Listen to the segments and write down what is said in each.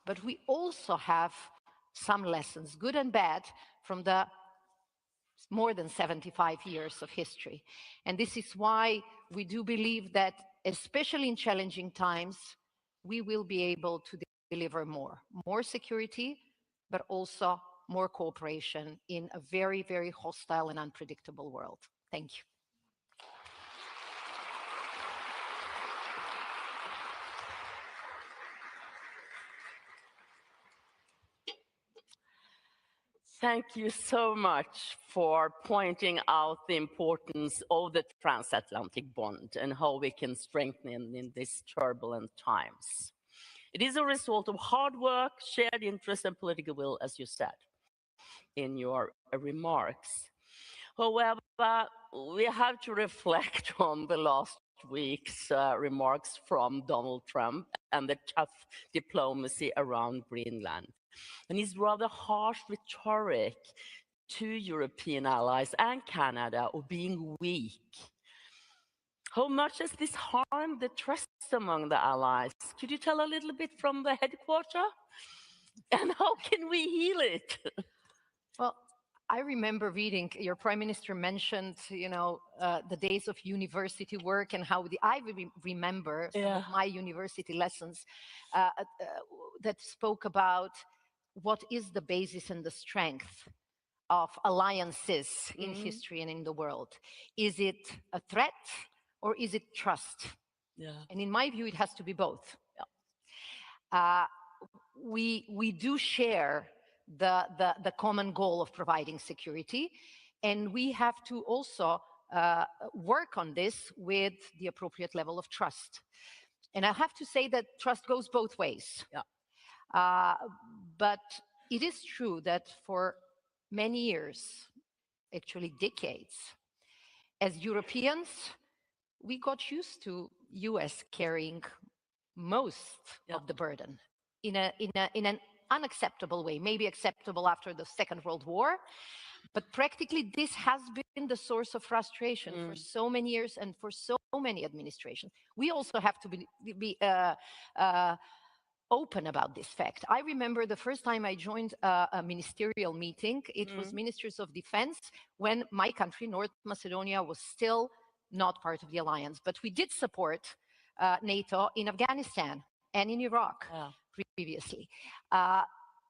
but we also have some lessons, good and bad, from the more than 75 years of history. And this is why we do believe that, especially in challenging times, we will be able to deliver more security, but also more cooperation in a very, very hostile and unpredictable world. Thank you. Thank you so much for pointing out the importance of the transatlantic bond and how we can strengthen it in these turbulent times. It is a result of hard work, shared interest, and political will, as you said in your remarks. However, we have to reflect on the last week's remarks from Donald Trump and the tough diplomacy around Greenland, and his rather harsh rhetoric to European allies and Canada of being weak. How much has this harmed the trust among the allies? Could you tell a little bit from the headquarters? And how can we heal it? Well, I remember reading, your prime minister mentioned, the days of university work and how I remember some of my university lessons that spoke about what is the basis and the strength of alliances in history and in the world. Is it a threat or is it trust? And in my view, it has to be both. We do share the common goal of providing security, and we have to also work on this with the appropriate level of trust. And I have to say that trust goes both ways. But it is true that for many years, actually decades, as Europeans, we got used to US carrying most of the burden in an unacceptable way, maybe acceptable after the Second World War, but practically this has been the source of frustration for so many years and for so many administrations. We also have to be open about this fact. I remember the first time I joined a ministerial meeting, it was Ministers of Defense when my country, North Macedonia, was still not part of the alliance, but we did support NATO in Afghanistan and in Iraq previously.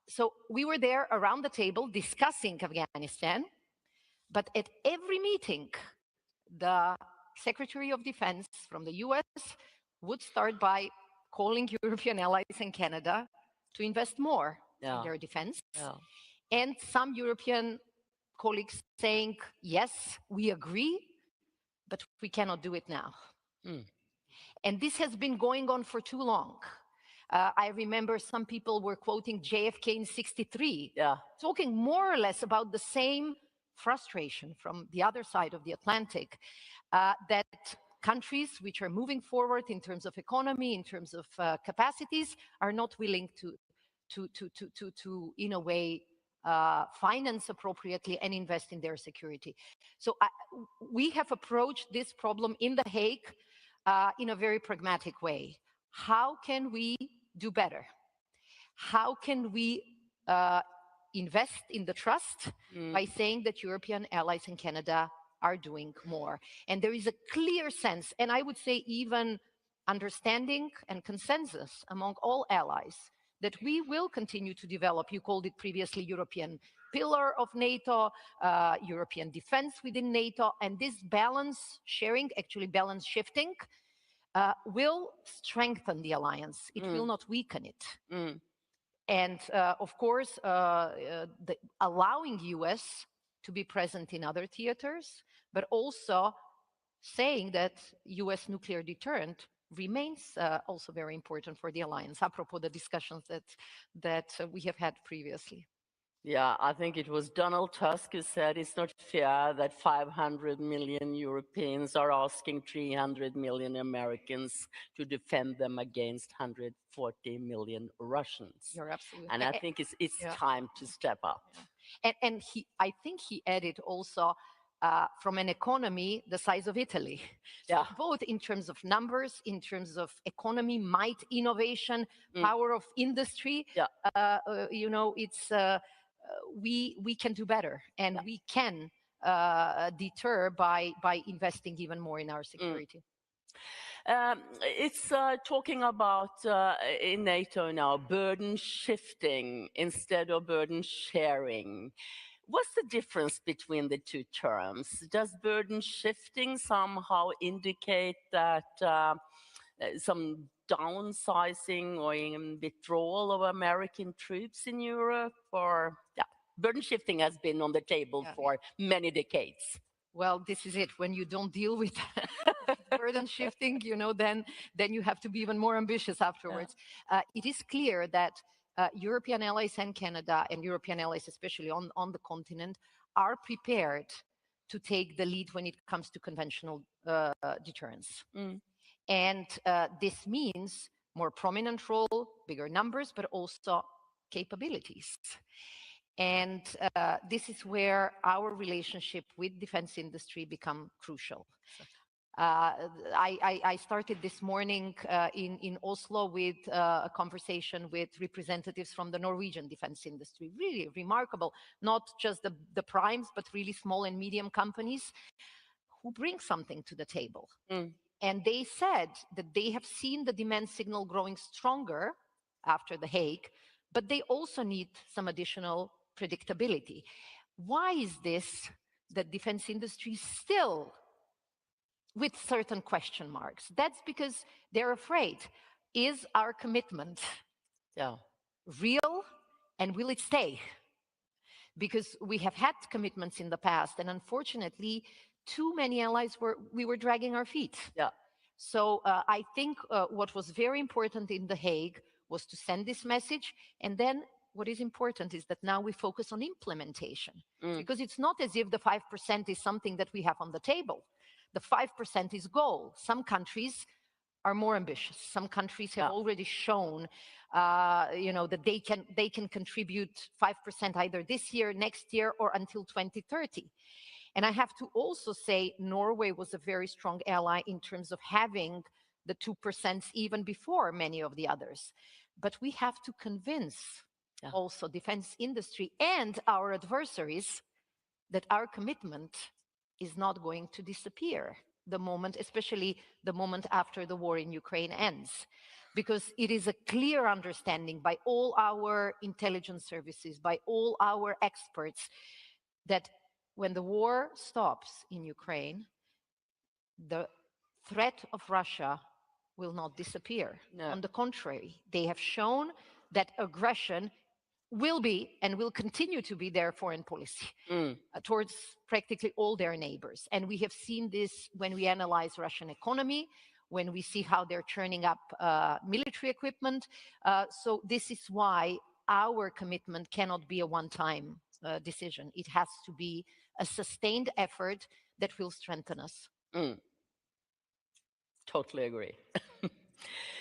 So we were there around the table discussing Afghanistan, but at every meeting, the Secretary of Defense from the US would start by calling European allies and Canada to invest more in their defense. And some European colleagues saying, yes, we agree, but we cannot do it now. And this has been going on for too long. I remember some people were quoting JFK in '63, talking more or less about the same frustration from the other side of the Atlantic, that countries which are moving forward in terms of economy, in terms of capacities, are not willing to in a way, finance appropriately and invest in their security. So we have approached this problem in The Hague in a very pragmatic way. How can we do better? How can we invest in the trust by saying that European allies and Canada are doing more? And there is a clear sense, and I would say even understanding and consensus among all allies, that we will continue to develop, you called it previously, European pillar of NATO, European defense within NATO, and this balance sharing, actually balance shifting, will strengthen the alliance. It will not weaken it. And of course, allowing US to be present in other theaters, but also saying that US nuclear deterrent remains also very important for the alliance, apropos the discussions that we have had previously. Yeah, I think it was Donald Tusk who said it's not fair that 500 million Europeans are asking 300 million Americans to defend them against 140 million Russians. You're absolutely. And I think it's time to step up. And I think he added also, from an economy the size of Italy. Yeah. So both in terms of numbers, in terms of economy, might, innovation, power of industry, Yeah. you know, it's we can do better, and we can deter by investing even more in our security. It's talking about in NATO now burden shifting instead of burden sharing. What's the difference between the two terms? Does burden shifting somehow indicate that some downsizing or even withdrawal of American troops in Europe? Or burden shifting has been on the table for many decades. Well, this is it. When you don't deal with burden shifting, you know, then you have to be even more ambitious afterwards. It is clear that European allies and Canada, and European allies especially on the continent, are prepared to take the lead when it comes to conventional deterrence. And this means more prominent role, bigger numbers, but also capabilities. And this is where our relationship with defense industry become crucial. I started this morning in Oslo with a conversation with representatives from the Norwegian defense industry. Really remarkable, not just the primes, but really small and medium companies who bring something to the table. And they said that they have seen the demand signal growing stronger after The Hague, but they also need some additional predictability. Why is this that defense industry still with certain question marks? That's because they're afraid. Is our commitment real, and will it stay? Because we have had commitments in the past, and unfortunately, too many allies we were dragging our feet. So I think what was very important in The Hague was to send this message, and then what is important is that now we focus on implementation, because it's not as if the 5% is something that we have on the table. The 5% is goal. Some countries are more ambitious. Some countries have already shown, you know, that they can contribute 5% either this year, next year, or until 2030. And I have to also say Norway was a very strong ally in terms of having the 2% even before many of the others. But we have to convince also defense industry and our adversaries that our commitment is not going to disappear the moment, especially the moment after the war in Ukraine ends. Because it is a clear understanding by all our intelligence services, by all our experts, that when the war stops in Ukraine, the threat of Russia will not disappear. On the contrary, they have shown that aggression will be and will continue to be their foreign policy towards practically all their neighbors. And we have seen this when we analyze Russian economy, when we see how they're churning up military equipment. So this is why our commitment cannot be a one-time decision. It has to be a sustained effort that will strengthen us. Totally agree.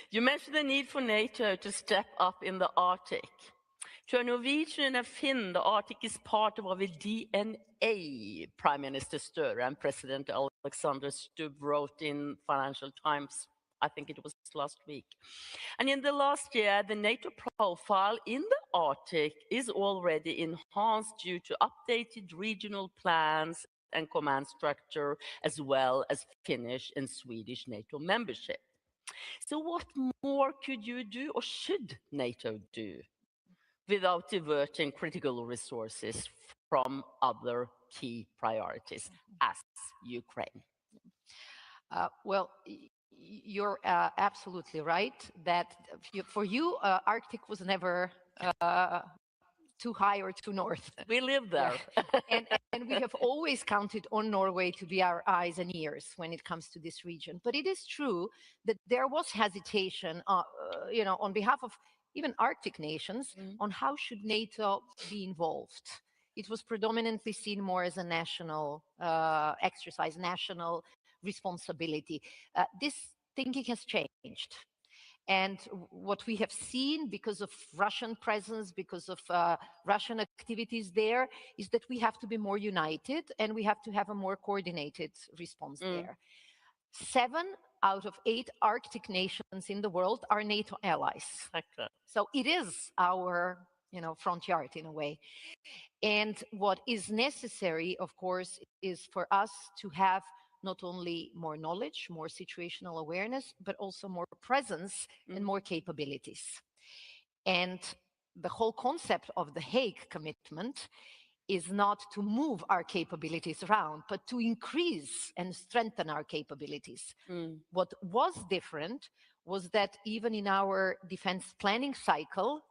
You mentioned the need for NATO to step up in the Arctic. To a Norwegian and a Finn, the Arctic is part of our DNA, Prime Minister Støre and President Alexander Stubb wrote in Financial Times, I think it was last week. And in the last year, the NATO profile in the Arctic is already enhanced due to updated regional plans and command structure, as well as Finnish and Swedish NATO membership. So what more could you do, or should NATO do, without diverting critical resources from other key priorities as Ukraine? Well, you're absolutely right that for you, Arctic was never too high or too north. We live there. And we have always counted on Norway to be our eyes and ears when it comes to this region. But it is true that there was hesitation, you know, on behalf of even Arctic nations, on how should NATO be involved. It was predominantly seen more as a national exercise, national responsibility. This thinking has changed. And what we have seen because of Russian presence, because of Russian activities there, is that we have to be more united and we have to have a more coordinated response there. 7 out of 8 Arctic nations in the world are NATO allies. Okay. So it is our, front yard in a way. And what is necessary, of course, is for us to have not only more knowledge, more situational awareness, but also more presence and more capabilities. And the whole concept of the Hague commitment is not to move our capabilities around, but to increase and strengthen our capabilities. What was different was that even in our defense planning cycle,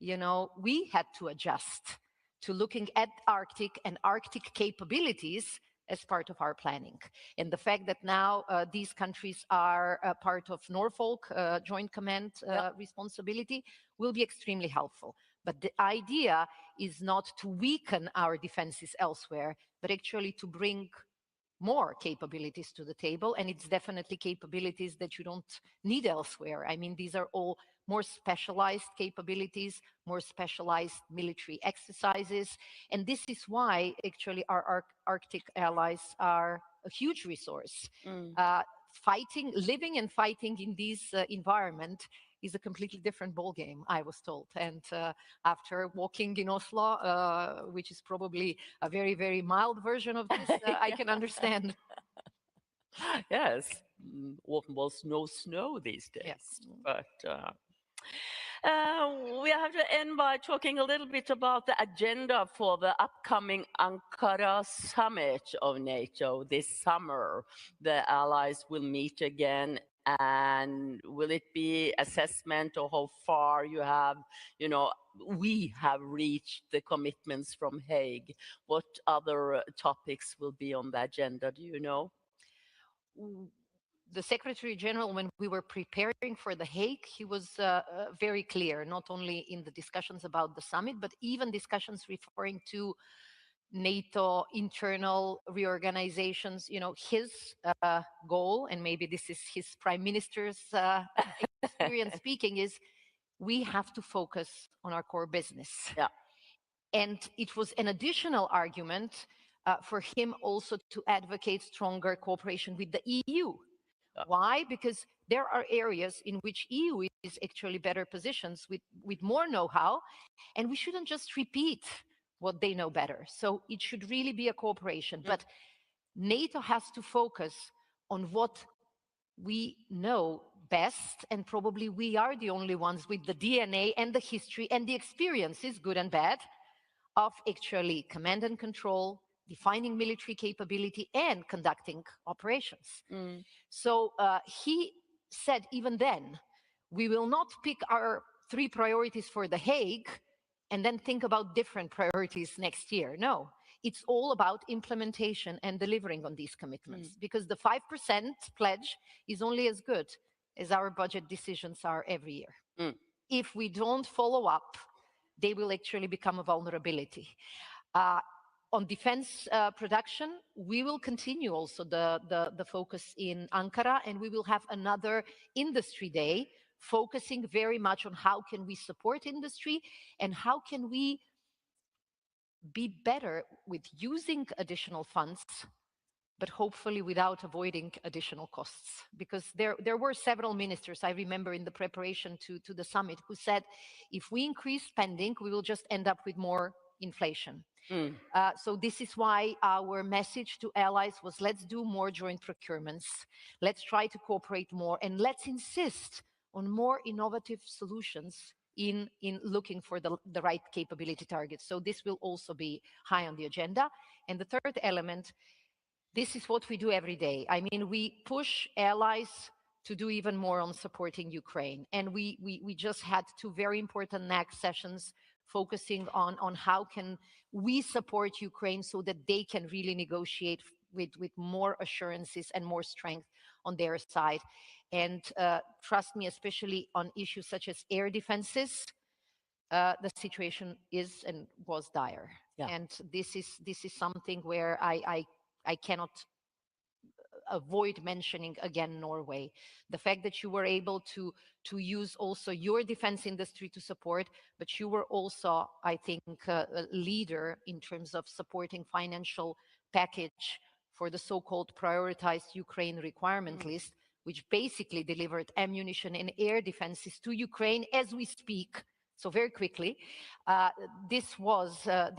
we had to adjust to looking at Arctic and Arctic capabilities as part of our planning. And the fact that now these countries are a part of Norfolk Joint Command responsibility will be extremely helpful. But the idea is not to weaken our defenses elsewhere, but actually to bring more capabilities to the table. And it's definitely capabilities that you don't need elsewhere. I mean, these are all more specialized capabilities, more specialized military exercises. And this is why actually our Arctic allies are a huge resource. Living and fighting in this environment is a completely different ballgame, I was told. And after walking in Oslo, which is probably a very, very mild version of this, I can understand. Yes, almost no snow these days. Yes. But we have to end by talking a little bit about the agenda for the upcoming Ankara summit of NATO this summer. The allies will meet again, and will it be assessment of how far we have reached the commitments from Hague? What other topics will be on the agenda, do you know? The Secretary General, when we were preparing for The Hague, he was very clear, not only in the discussions about the summit, but even discussions referring to NATO internal reorganizations. His goal, and maybe this is his prime minister's experience speaking, is we have to focus on our core business. Yeah. And it was an additional argument for him also to advocate stronger cooperation with the EU. Why? Because there are areas in which EU is actually better positioned with more know-how, and we shouldn't just repeat what they know better. So it should really be a cooperation. But NATO has to focus on what we know best, and probably we are the only ones with the DNA and the history and the experiences, good and bad, of actually command and control, defining military capability, and conducting operations. So he said even then, we will not pick our 3 priorities for The Hague and then think about different priorities next year. No, it's all about implementation and delivering on these commitments, because the 5% pledge is only as good as our budget decisions are every year. If we don't follow up, they will actually become a vulnerability. On defense production, we will continue also the focus in Ankara, and we will have another industry day focusing very much on how can we support industry and how can we be better with using additional funds, but hopefully without avoiding additional costs. Because there were several ministers, I remember in the preparation to the summit, who said, if we increase spending, we will just end up with more inflation. So this is why our message to allies was, let's do more joint procurements, let's try to cooperate more, and let's insist on more innovative solutions in looking for the right capability targets. So this will also be high on the agenda. And the third element, this is what we do every day. I mean, we push allies to do even more on supporting Ukraine. And we just had 2 very important NAC sessions focusing on how can we support Ukraine so that they can really negotiate with more assurances and more strength on their side. And trust me, especially on issues such as air defenses, the situation is and was dire. Yeah. And this is something where I cannot avoid mentioning again Norway. The fact that you were able to use also your defense industry to support, but you were also, I think, a leader in terms of supporting financial package for the so-called prioritized Ukraine requirement list, which basically delivered ammunition and air defenses to Ukraine as we speak. So very quickly, this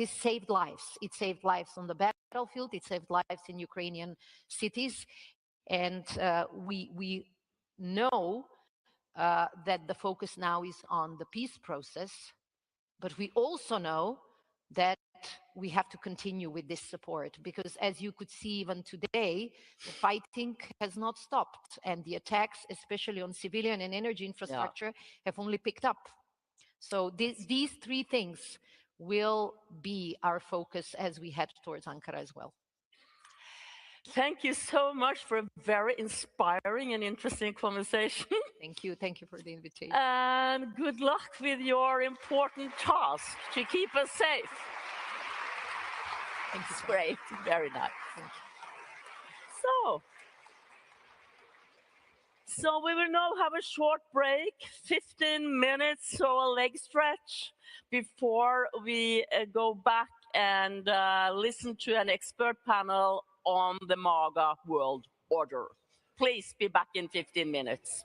saved lives. It saved lives on the battlefield. It saved lives in Ukrainian cities, and we know that the focus now is on the peace process. But we also know that we have to continue with this support, because as you could see even today, the fighting has not stopped, and the attacks, especially on civilian and energy infrastructure, have only picked up. So these three things will be our focus as we head towards Ankara as well. Thank you so much for a very inspiring and interesting conversation. Thank you. Thank you for the invitation. And good luck with your important task to keep us safe. Thank you. It's great. Very nice. Thank you. So we will now have a short break, 15 minutes, so a leg stretch, before we go back and listen to an expert panel on the MAGA world order. Please be back in 15 minutes.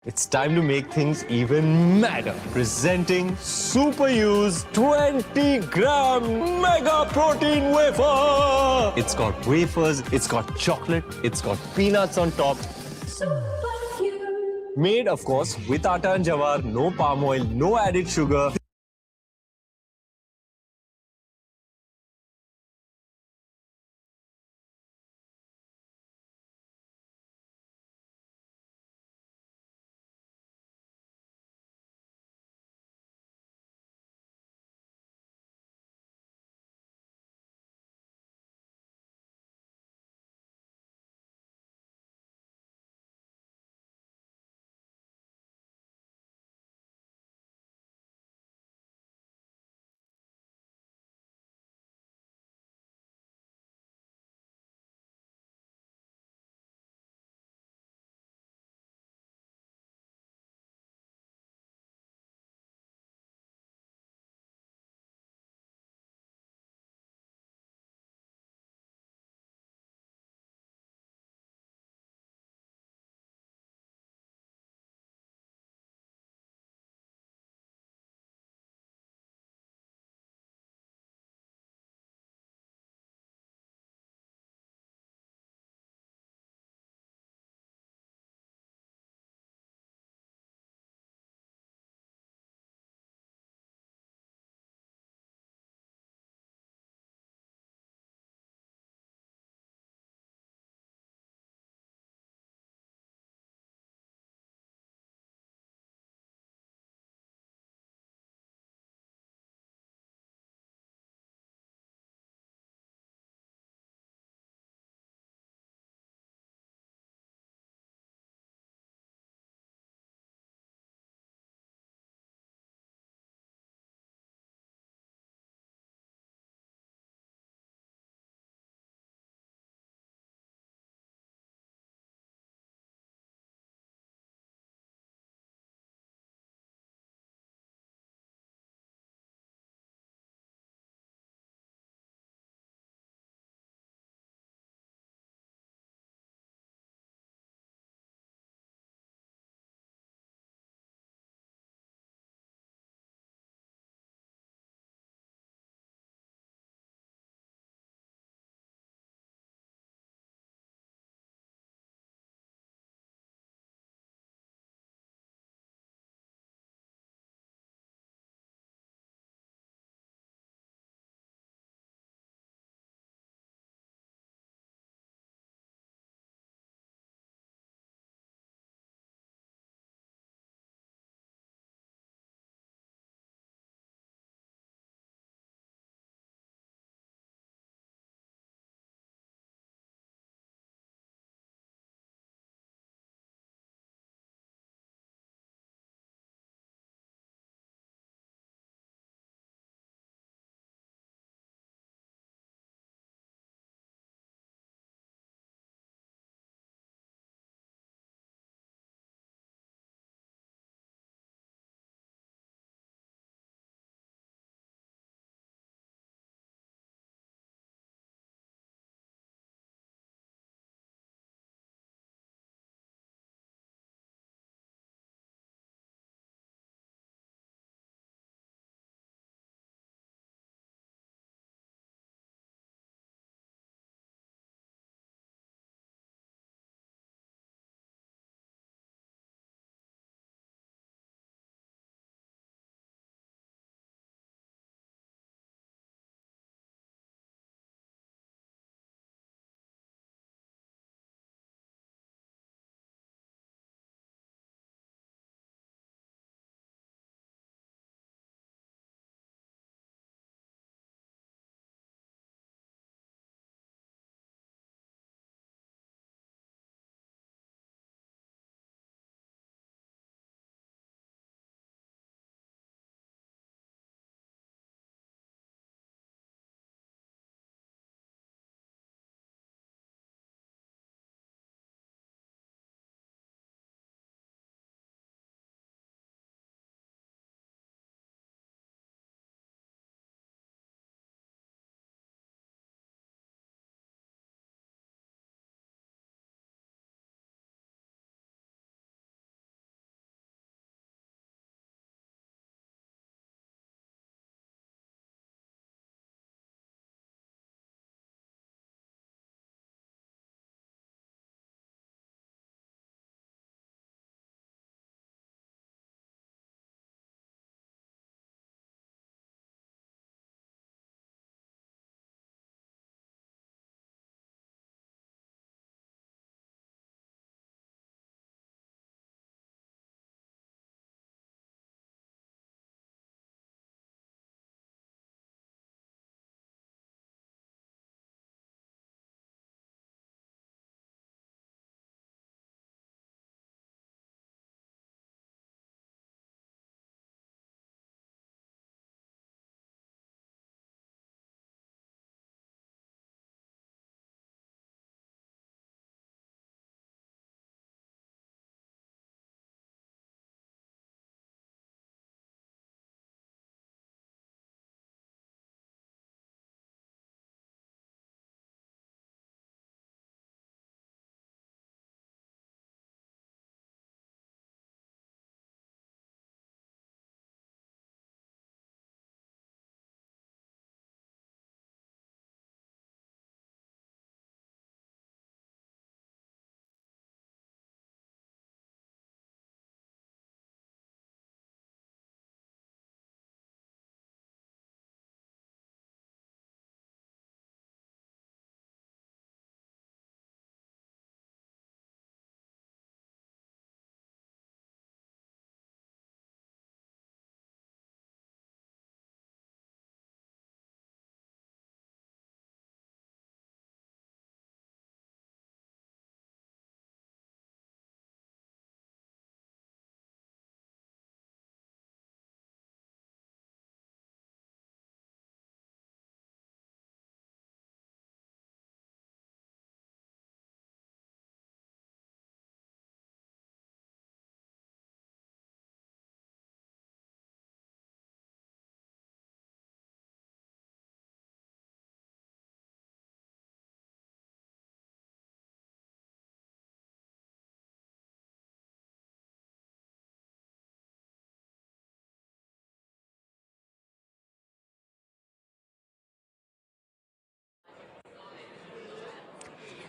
It's time to make things even madder. Presenting Super Use 20-gram Mega Protein Wafer. It's got wafers, it's got chocolate, it's got peanuts on top. Made, of course, with atta and jawar, no palm oil, no added sugar.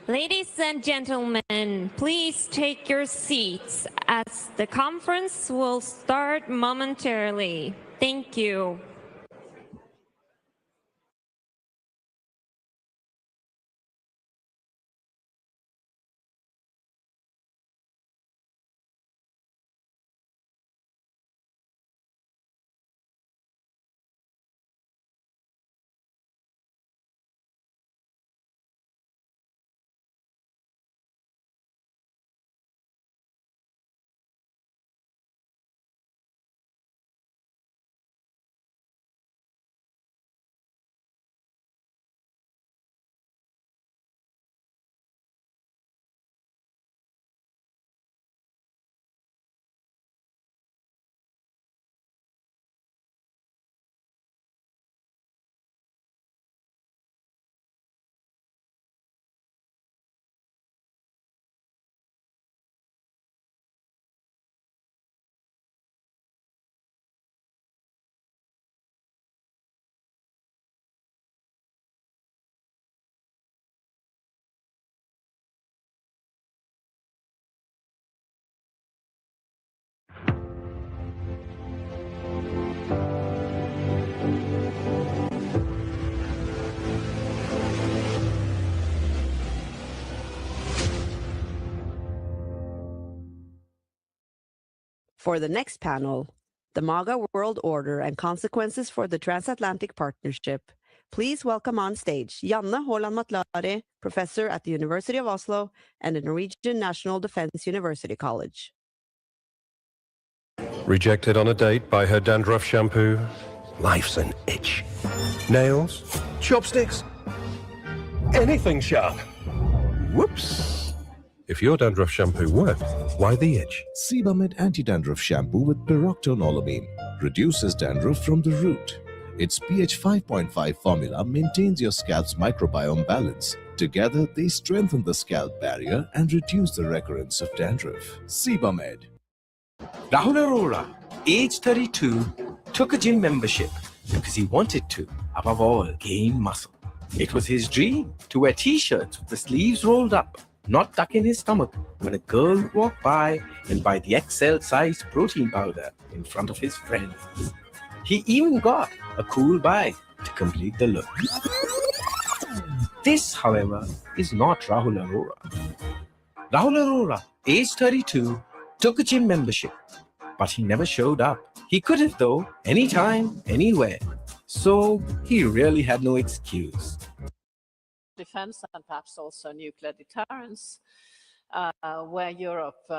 Ladies and gentlemen, please take your seats as the conference will start momentarily. Thank you. For the next panel, the MAGA World Order and Consequences for the Transatlantic Partnership, please welcome on stage Janne Haaland Matlari, professor at the University of Oslo and the Norwegian National Defense University College. Rejected on a date by her dandruff shampoo? Life's an itch. Nails? Chopsticks? Anything sharp? Whoops! If your dandruff shampoo worked, why the itch? Sebamed Anti-Dandruff Shampoo with pyroxenolamine reduces dandruff from the root. Its pH 5.5 formula maintains your scalp's microbiome balance. Together, they strengthen the scalp barrier and reduce the recurrence of dandruff. Sebamed. Rahul Arora, age 32, took a gym membership because he wanted to, above all, gain muscle. It was his dream to wear t-shirts with the sleeves rolled up, not tuck in his stomach, when a girl would walk by and buy the XL-sized protein powder in front of his friends. He even got a cool bike to complete the look. This, however, is not Rahul Arora. Rahul Arora, age 32, took a gym membership, but he never showed up. He could have, though, anytime, anywhere. So he really had no excuse. Defense and perhaps also nuclear deterrence, where Europe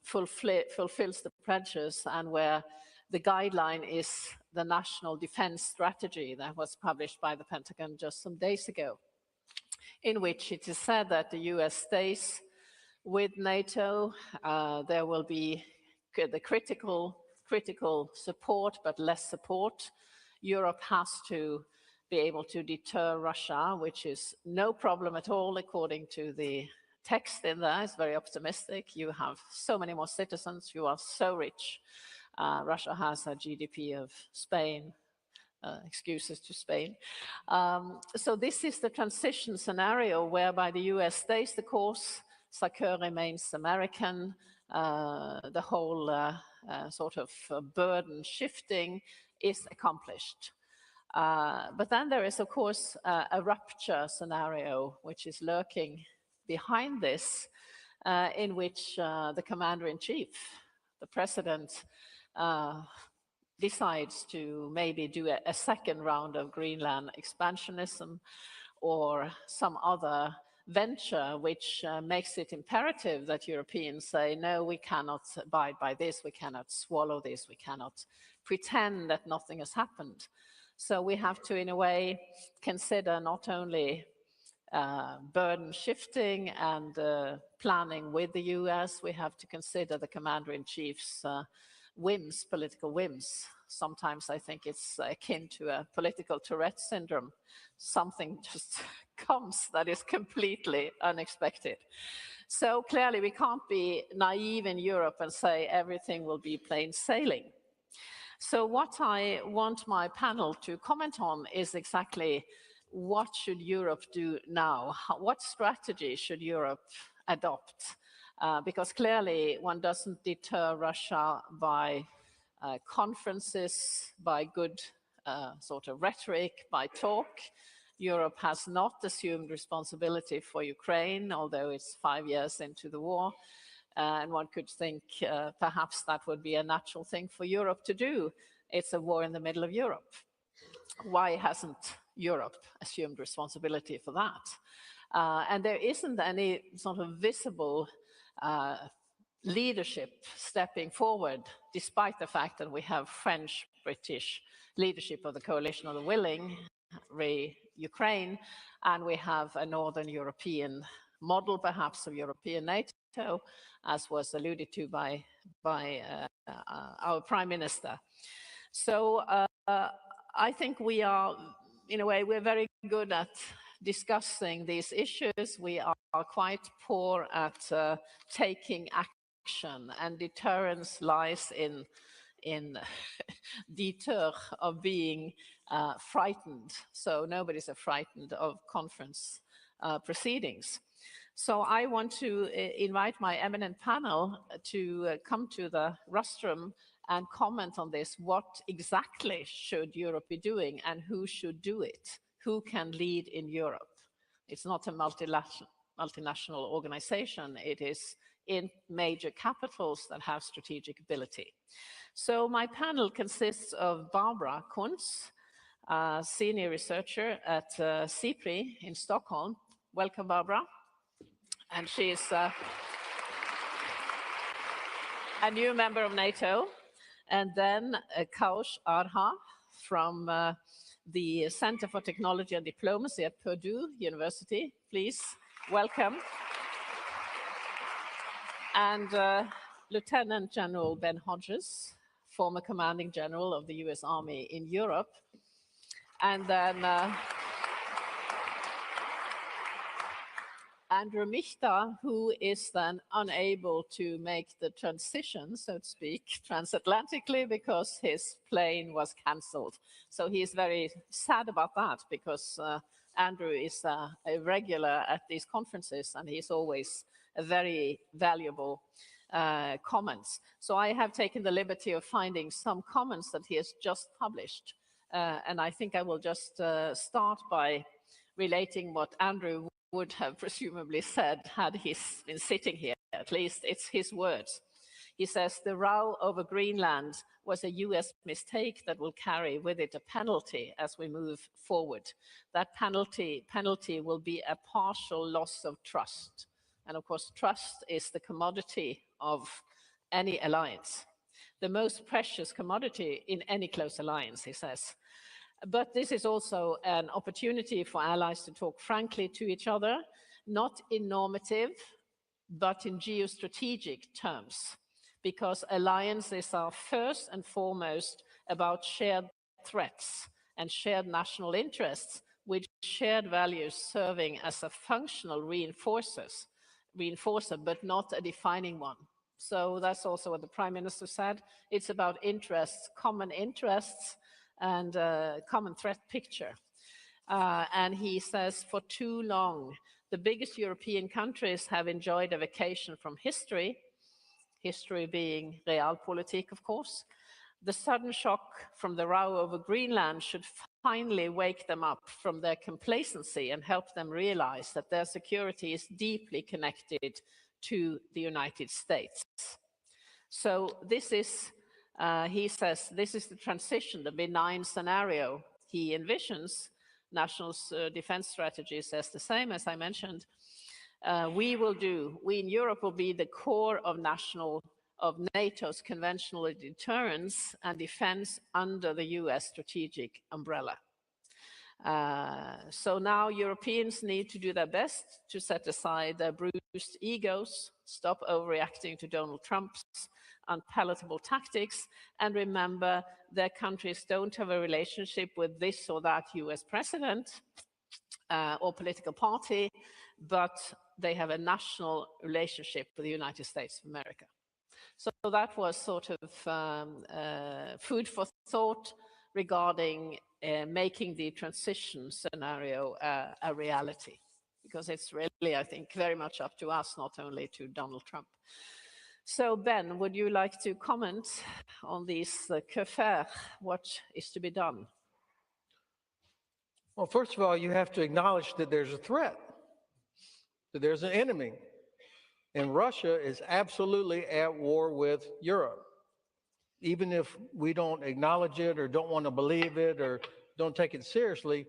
fulfills the pledges and where the guideline is the National Defense Strategy that was published by the Pentagon just some days ago, in which it is said that the US stays with NATO. There will be the critical support, but less support. Europe has to be able to deter Russia, which is no problem at all, according to the text in there. It's very optimistic. You have so many more citizens. You are so rich. Russia has a GDP of Spain. Excuses to Spain. So this is the transition scenario whereby the US stays the course, SACEUR remains American, the whole sort of burden shifting is accomplished. But then there is, of course, a rupture scenario which is lurking behind this, in which the commander-in-chief, the president, decides to maybe do a second round of Greenland expansionism or some other venture which makes it imperative that Europeans say, no, we cannot abide by this, we cannot swallow this, we cannot pretend that nothing has happened. So we have to, in a way, consider not only burden shifting and planning with the US, we have to consider the commander-in-chief's whims, political whims. Sometimes I think it's akin to a political Tourette syndrome. Something just comes that is completely unexpected. So clearly we can't be naive in Europe and say everything will be plain sailing. So what I want my panel to comment on is exactly what should Europe do now? What strategy should Europe adopt? Because clearly one doesn't deter Russia by conferences, by good sort of rhetoric, by talk. Europe has not assumed responsibility for Ukraine, although it's 5 years into the war. And one could think perhaps that would be a natural thing for Europe to do. It's a war in the middle of Europe. Why hasn't Europe assumed responsibility for that? And there isn't any sort of visible leadership stepping forward, despite the fact that we have French-British leadership of the coalition of the willing, Ukraine, and we have a Northern European model, perhaps, of European NATO, as was alluded to by our Prime Minister. So I think we are, in a way, we're very good at discussing these issues. We are quite poor at taking action, and deterrence lies in deter of being frightened. So nobody's frightened of conference proceedings. So I want to invite my eminent panel to come to the rostrum and comment on this. What exactly should Europe be doing, and who should do it? Who can lead in Europe? It's not a multinational organization. It is in major capitals that have strategic ability. So my panel consists of Barbara Kunz, senior researcher at SIPRI in Stockholm. Welcome, Barbara. And she's a new member of NATO. And then Kaush Arha from the Center for Technology and Diplomacy at Purdue University. Please welcome. And Lieutenant General Ben Hodges, former commanding general of the US Army in Europe. And then Andrew Michta, who is then unable to make the transition, so to speak, transatlantically because his plane was cancelled. So he is very sad about that, because Andrew is a regular at these conferences, and he's always a very valuable comments. So I have taken the liberty of finding some comments that he has just published. And I think I will just start by relating what Andrew would have presumably said had he been sitting here. At least it's his words. He says, the row over Greenland was a US mistake that will carry with it a penalty as we move forward. That penalty will be a partial loss of trust. And of course, trust is the commodity of any alliance, the most precious commodity in any close alliance, he says. But this is also an opportunity for allies to talk frankly to each other, not in normative, but in geostrategic terms, because alliances are first and foremost about shared threats and shared national interests, with shared values serving as a functional reinforcer, but not a defining one. So that's also what the Prime Minister said. It's about interests, common interests, and common threat picture. And he says, for too long, the biggest European countries have enjoyed a vacation from history being realpolitik, of course. The sudden shock from the row over Greenland should finally wake them up from their complacency and help them realize that their security is deeply connected to the United States. So this is, he says, this is the transition, the benign scenario he envisions. National defense strategy says the same, as I mentioned. We in Europe will be the core of NATO's conventional deterrence and defense under the US strategic umbrella. So now Europeans need to do their best to set aside their bruised egos, stop overreacting to Donald Trump's unpalatable tactics, and remember their countries don't have a relationship with this or that US president or political party, but they have a national relationship with the United States of America. So that was sort of food for thought regarding making the transition scenario a reality. Because it's really, I think, very much up to us, not only to Donald Trump. So Ben, would you like to comment on these que faire, what is to be done? Well, first of all, you have to acknowledge that there's a threat, that there's an enemy. And Russia is absolutely at war with Europe. Even if we don't acknowledge it or don't want to believe it or don't take it seriously,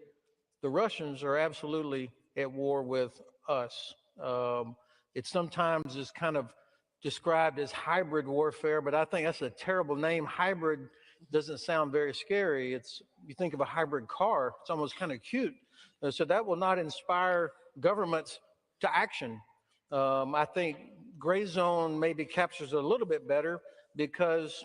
the Russians are absolutely at war with us. It sometimes is kind of described as hybrid warfare, but I think that's a terrible name. Hybrid doesn't sound very scary. You think of a hybrid car, it's almost kind of cute. So that will not inspire governments to action. I think gray zone maybe captures it a little bit better because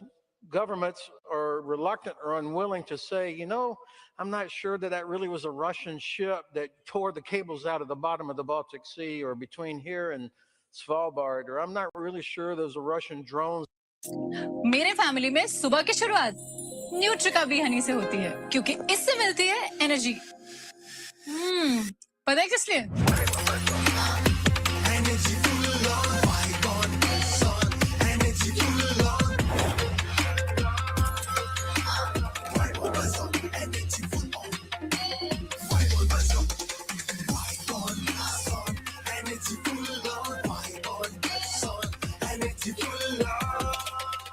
governments are reluctant or unwilling to say, you know, I'm not sure that that really was a Russian ship that tore the cables out of the bottom of the Baltic Sea or between here and Svalbard, or I'm not really sure those are Russian drones. मेरे family में सुबह की शुरुआत न्यूट्रिका B Honey से होती है क्योंकि इससे मिलती है एनर्जी। पता है किस लिए?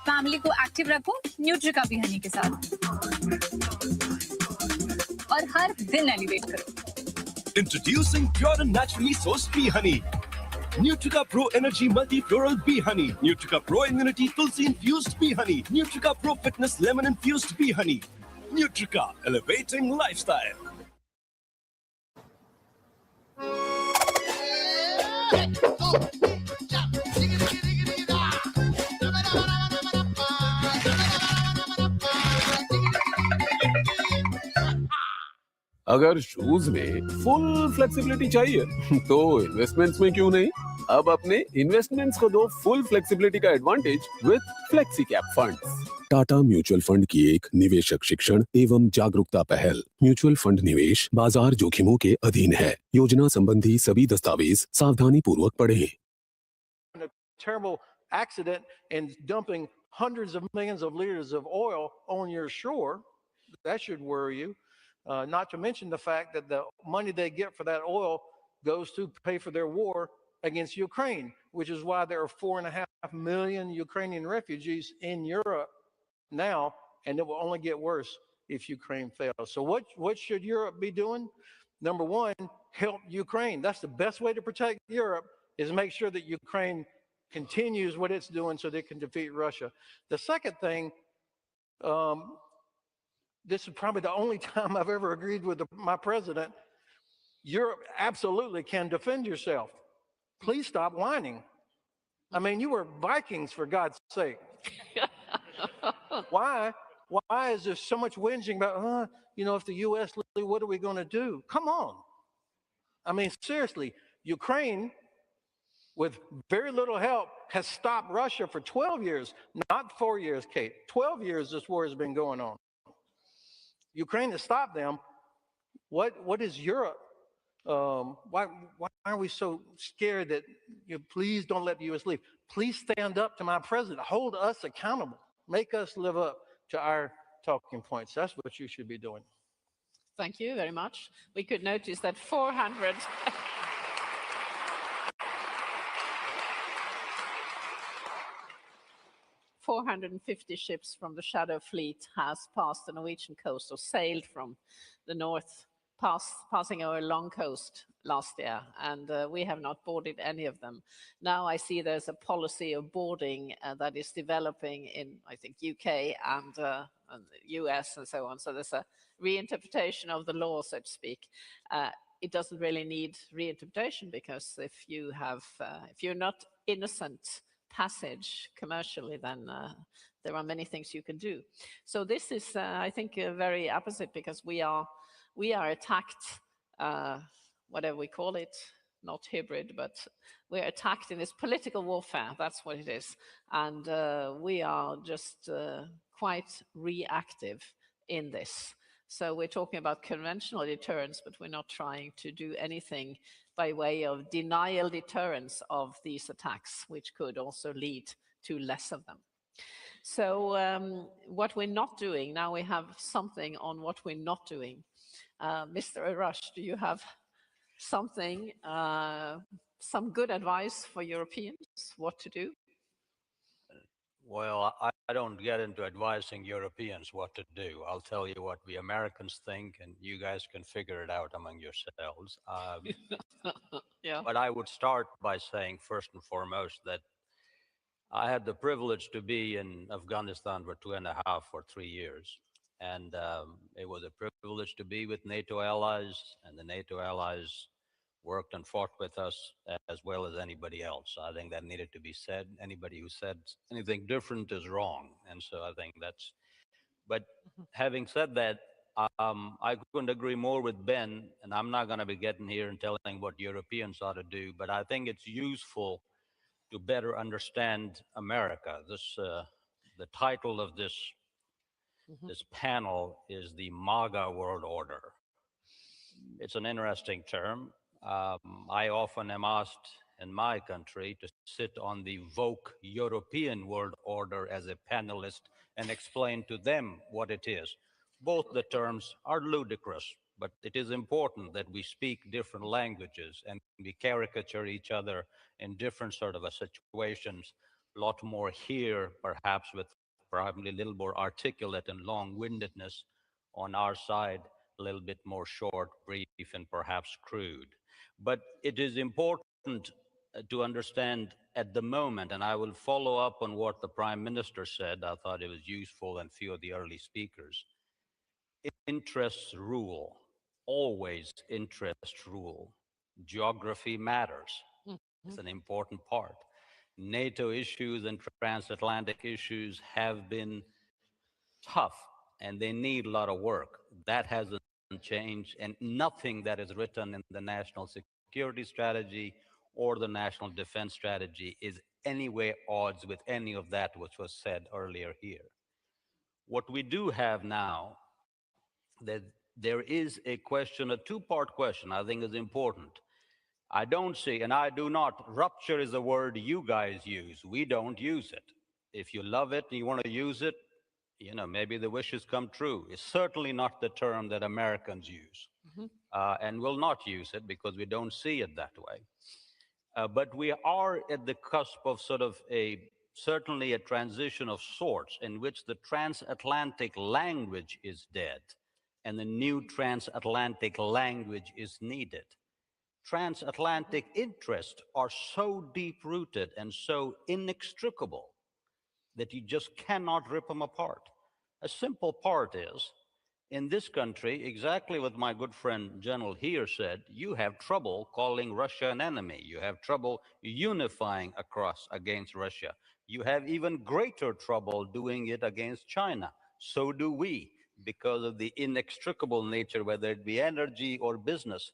फैमिली को एक्टिव रखो न्यूट्रिका बी हनी के साथ और हर दिन एलिवेट करो। Introducing pure and naturally sourced bee honey. Nutrica Pro Energy Multi-Floral Bee Honey. Nutrica Pro Immunity Tulsi Infused Bee Honey. Nutrica Pro Fitness Lemon Infused Bee Honey. Nutrica, elevating lifestyle. अगर shoes में full flexibility चाहिए तो investments में क्यों नहीं? अब अपने investments को दो फुल फ्लेक्सिबिलिटी का advantage with flexi cap funds. Tata mutual fund की एक निवेशक शिक्षण एवं जागरूकता पहल। म्यूचुअल फंड निवेश बाजार जोखिमों के अधीन है। योजना संबंधी सभी दस्तावेज सावधानी पूर्वक पढ़ें। Terrible accident and dumping hundreds of millions of liters of oil on your shore, that should worry you. Not to mention the fact that the money they get for that oil goes to pay for their war against Ukraine, which is why there are 4.5 million Ukrainian refugees in Europe now, and it will only get worse if Ukraine fails. So what should Europe be doing? Number one, help Ukraine. That's the best way to protect Europe, is make sure that Ukraine continues what it's doing so they can defeat Russia. The second thing, this is probably the only time I've ever agreed with my president. Europe absolutely can defend yourself. Please stop whining. I mean, you were Vikings, for God's sake. Why is there so much whinging about, you know, if the U.S. leaves, what are we going to do? Come on. I mean, seriously, Ukraine, with very little help, has stopped Russia for 12 years, not 4 years, Kate. 12 years this war has been going on. Ukraine has stopped them. What is Europe? Why are we so scared that, you know, please don't let the U.S. leave? Please stand up to my president. Hold us accountable. Make us live up to our talking points. That's what you should be doing. Thank you very much. We could notice that 450 ships from the Shadow Fleet has passed the Norwegian coast or sailed from the north, passing our long coast last year, and we have not boarded any of them. Now I see there's a policy of boarding that is developing in, I think, UK and US and so on. So there's a reinterpretation of the law, so to speak. It doesn't really need reinterpretation because if you're not innocent passage commercially, then there are many things you can do. So this is, I think, very opposite, because we are attacked, whatever we call it, not hybrid, but we're attacked in this political warfare. That's what it is. And we are just quite reactive in this. So we're talking about conventional deterrence, but we're not trying to do anything by way of denial deterrence of these attacks, which could also lead to less of them. So what we're not doing, now we have something on what we're not doing. Mr. Arash, do you have something, some good advice for Europeans, what to do? Well, I don't get into advising Europeans what to do. I'll tell you what we Americans think, and you guys can figure it out among yourselves. Yeah. But I would start by saying, first and foremost, that I had the privilege to be in Afghanistan for 2.5 or 3 years. And it was a privilege to be with NATO allies, and the NATO allies worked and fought with us as well as anybody else. I think that needed to be said. Anybody who said anything different is wrong. And so I think that's, but having said that, I couldn't agree more with Ben, and I'm not going to be getting here and telling what Europeans ought to do, but I think it's useful to better understand America. This, the title of this panel is the MAGA World Order. It's an interesting term. I often am asked in my country to sit on the woke European world order as a panelist and explain to them what it is. Both the terms are ludicrous, but it is important that we speak different languages and we caricature each other in different sort of situations. A lot more here, perhaps with probably a little more articulate and long-windedness on our side, a little bit more short, brief, and perhaps crude. But it is important to understand at the moment, and I will follow up on what the Prime Minister said. I thought it was useful, and few of the early speakers. Interests rule, always interests rule. Geography matters. It's an important part. NATO issues and transatlantic issues have been tough, and they need a lot of work. That hasn't changed, and nothing that is written in the national security strategy or the national defense strategy is anywhere odds with any of that which was said earlier here. What we do have now, that there is a question, a two-part question I think is important. I don't see, and I do not, rupture is a word you guys use. We don't use it. If you love it and you want to use it, you know, maybe the wishes come true. It's certainly not the term that Americans use, and will not use it because we don't see it that way. But we are at the cusp of sort of certainly a transition of sorts in which the transatlantic language is dead and the new transatlantic language is needed. Transatlantic interests are so deep-rooted and so inextricable that you just cannot rip them apart. A simple part is, in this country, exactly what my good friend General here said, you have trouble calling Russia an enemy. You have trouble unifying across against Russia. You have even greater trouble doing it against China. So do we, because of the inextricable nature, whether it be energy or business.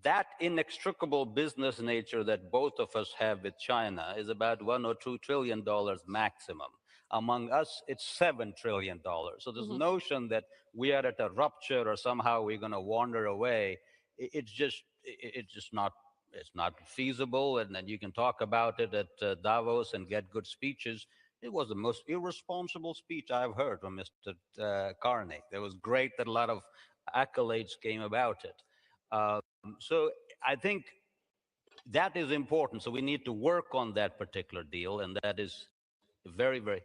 That inextricable business nature that both of us have with China is about $1 or $2 trillion maximum. Among us, it's $7 trillion. So this notion that we are at a rupture or somehow we're going to wander away, it's just not, it's not feasible. And then you can talk about it at Davos and get good speeches. It was the most irresponsible speech I've heard from Mr. Carney. It was great that a lot of accolades came about it. So I think that is important. So we need to work on that particular deal, and that is very, very.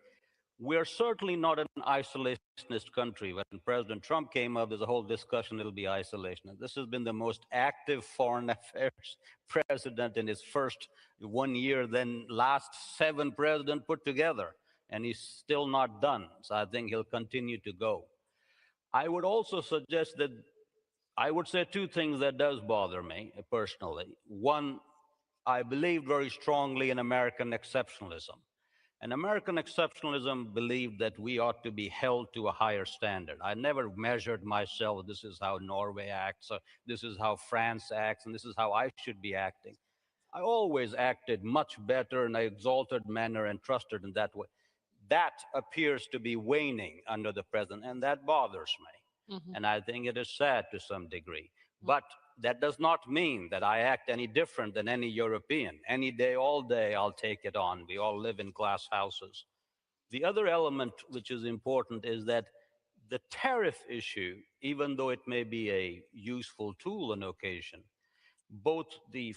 We're certainly not an isolationist country. When President Trump came up, there's a whole discussion it'll be isolationist. This has been the most active foreign affairs president in his first 1 year than last 7 presidents put together, and he's still not done. So I think he'll continue to go. I would also suggest that I would say 2 things that does bother me personally. One, I believe very strongly in American exceptionalism. And American exceptionalism believed that we ought to be held to a higher standard. I never measured myself, this is how Norway acts, or this is how France acts, and this is how I should be acting. I always acted much better in an exalted manner and trusted in that way. That appears to be waning under the president, and that bothers me. And I think it is sad to some degree. But that does not mean that I act any different than any European. Any day, all day, I'll take it on. We all live in glass houses. The other element which is important is that the tariff issue, even though it may be a useful tool on occasion, both the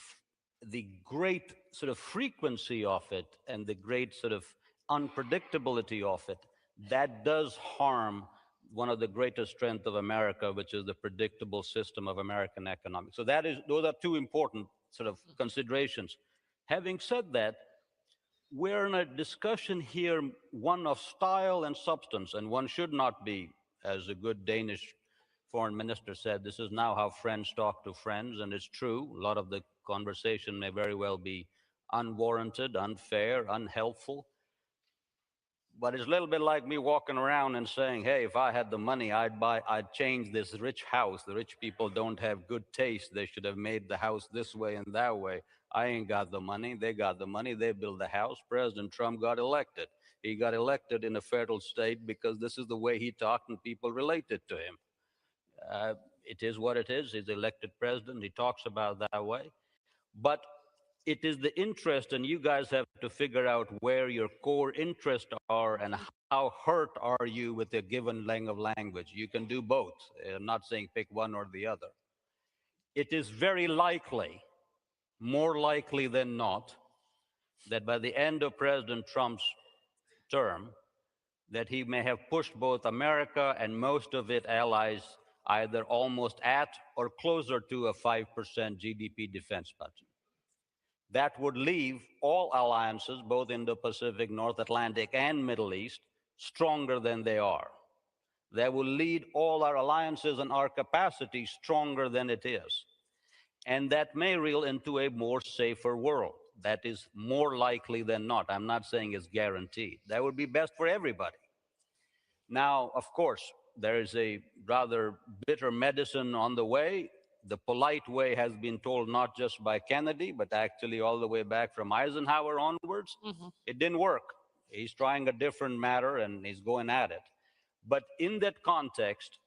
great sort of frequency of it and the great sort of unpredictability of it, that does harm one of the greatest strengths of America, which is the predictable system of American economics. So those are two important sort of considerations. Having said that, we're in a discussion here, one of style and substance, and one should not be, as a good Danish foreign minister said, this is now how friends talk to friends, and it's true. A lot of the conversation may very well be unwarranted, unfair, unhelpful. But it's a little bit like me walking around and saying, hey, if I had the money, I'd change this rich house. The rich people don't have good taste. They should have made the house this way and that way. I ain't got the money. They got the money. They built the house. President Trump got elected. He got elected in a federal state because this is the way he talked and people related to him. It is what it is. He's elected president. He talks about that way. But it is the interest, and you guys have to figure out where your core interests are and how hurt are you with a given language. You can do both. I'm not saying pick one or the other. It is very likely, more likely than not, that by the end of President Trump's term, that he may have pushed both America and most of its allies either almost at or closer to a 5% GDP defense budget. That would leave all alliances, both Indo-Pacific, North Atlantic, and Middle East, stronger than they are. That will lead all our alliances and our capacity stronger than it is. And that may reel into a more safer world. That is more likely than not. I'm not saying it's guaranteed. That would be best for everybody. Now, of course, there is a rather bitter medicine on the way. The polite way has been told not just by Kennedy, but actually all the way back from Eisenhower onwards. It didn't work. He's trying a different matter and he's going at it. But in that context,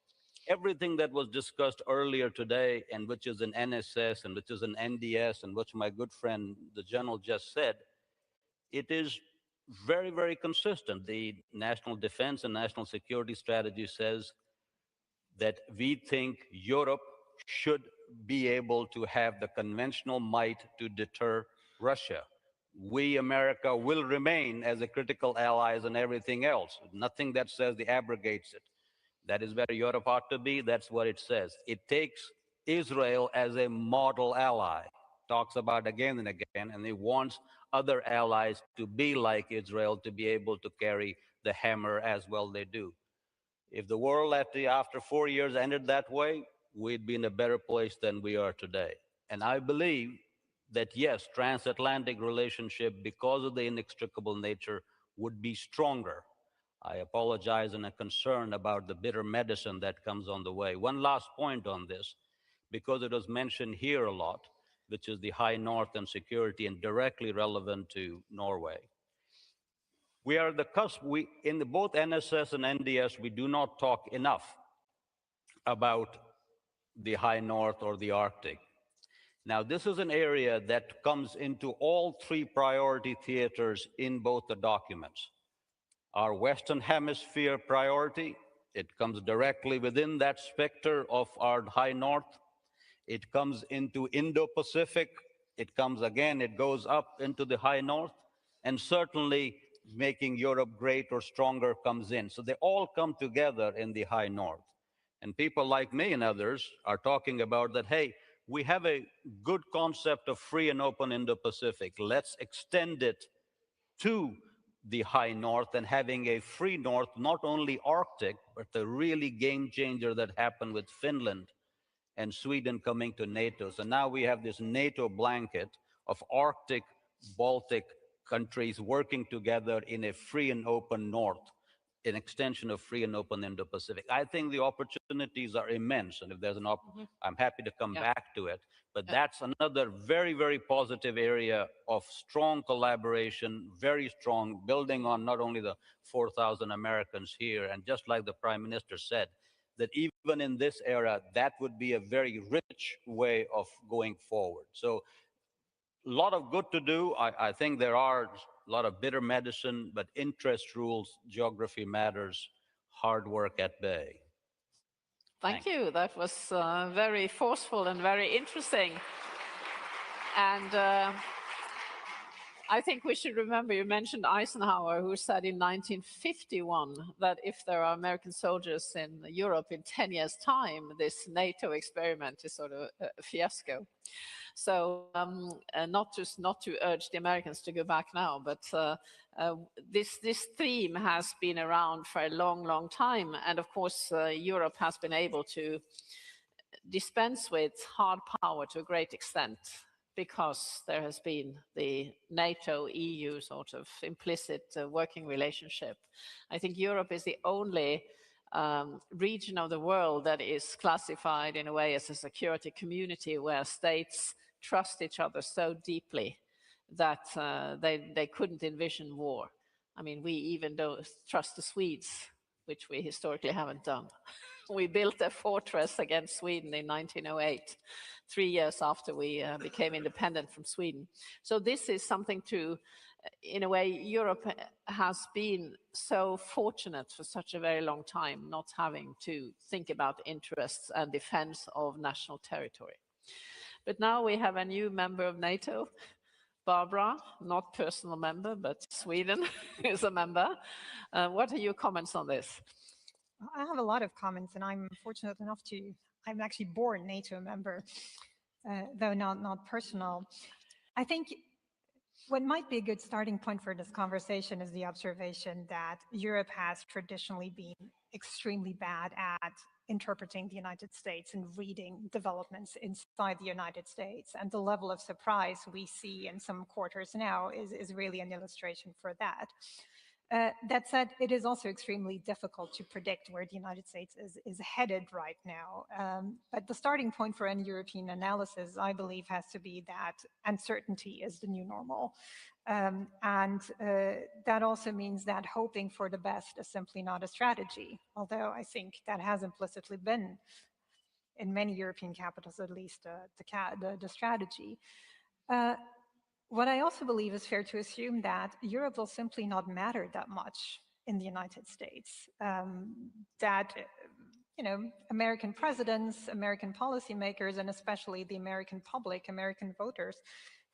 everything that was discussed earlier today, and which is an NSS and which is an NDS, and which my good friend, the general, just said, it is very, very consistent. The National Defense and National Security Strategy says that we think Europe should be able to have the conventional might to deter Russia. We, America, will remain as a critical allies and everything else. Nothing that says they abrogates it. That is where Europe ought to be. That's what it says. It takes Israel as a model ally, talks about again and again, and it wants other allies to be like Israel, to be able to carry the hammer as well they do. If the world after 4 years ended that way, we'd be in a better place than we are today. And I believe that, yes, transatlantic relationship, because of the inextricable nature, would be stronger. I apologize and am concerned about the bitter medicine that comes on the way. One last point on this, because it was mentioned here a lot, which is the high north and security and directly relevant to Norway. We are the cusp, in both NSS and NDS, we do not talk enough about the high north or the Arctic. Now, this is an area that comes into all three priority theaters in both the documents. Our Western Hemisphere priority, it comes directly within that specter of our high north. It comes into Indo-Pacific. It comes again, it goes up into the high north. And certainly making Europe great or stronger comes in. So they all come together in the high north. And people like me and others are talking about that, hey, we have a good concept of free and open Indo-Pacific. Let's extend it to the high north and having a free north, not only Arctic, but the really game changer that happened with Finland and Sweden coming to NATO. So now we have this NATO blanket of Arctic, Baltic countries working together in a free and open north, an extension of free and open Indo-Pacific. I think the opportunities are immense, and if there's an I'm happy to come back to it. But that's another very, very positive area of strong collaboration, very strong, building on not only the 4,000 Americans here, and just like the Prime Minister said, that even in this era, that would be a very rich way of going forward. So a lot of good to do. I think there are a lot of bitter medicine, but interest rules, geography matters, hard work at bay. Thank you. That was very forceful and very interesting. And I think we should remember, you mentioned Eisenhower, who said in 1951 that if there are American soldiers in Europe in 10 years' time, this NATO experiment is sort of a fiasco. So not to urge the Americans to go back now, but this theme has been around for a long, long time. And of course, Europe has been able to dispense with hard power to a great extent, because there has been the NATO-EU sort of implicit working relationship. I think Europe is the only region of the world that is classified in a way as a security community where states trust each other so deeply that they couldn't envision war. I mean, we even don't trust the Swedes, which we historically haven't done. We built a fortress against Sweden in 1908, 3 years after we became independent from Sweden. So this is something to, in a way, Europe has been so fortunate for such a very long time, not having to think about interests and defense of national territory. But now we have a new member of NATO, Barbara, not personal member, but Sweden is a member. What are your comments on this? I have a lot of comments, and I'm fortunate enough I'm actually born NATO member, though not personal. I think what might be a good starting point for this conversation is the observation that Europe has traditionally been extremely bad at interpreting the United States and reading developments inside the United States. And the level of surprise we see in some quarters now is really an illustration for that. That said, it is also extremely difficult to predict where the United States is headed right now. But the starting point for any European analysis, I believe, has to be that uncertainty is the new normal. That also means that hoping for the best is simply not a strategy, although I think that has implicitly been, in many European capitals at least, the strategy. What I also believe is fair to assume that Europe will simply not matter that much in the United States. That American presidents, American policymakers, and especially the American public, American voters,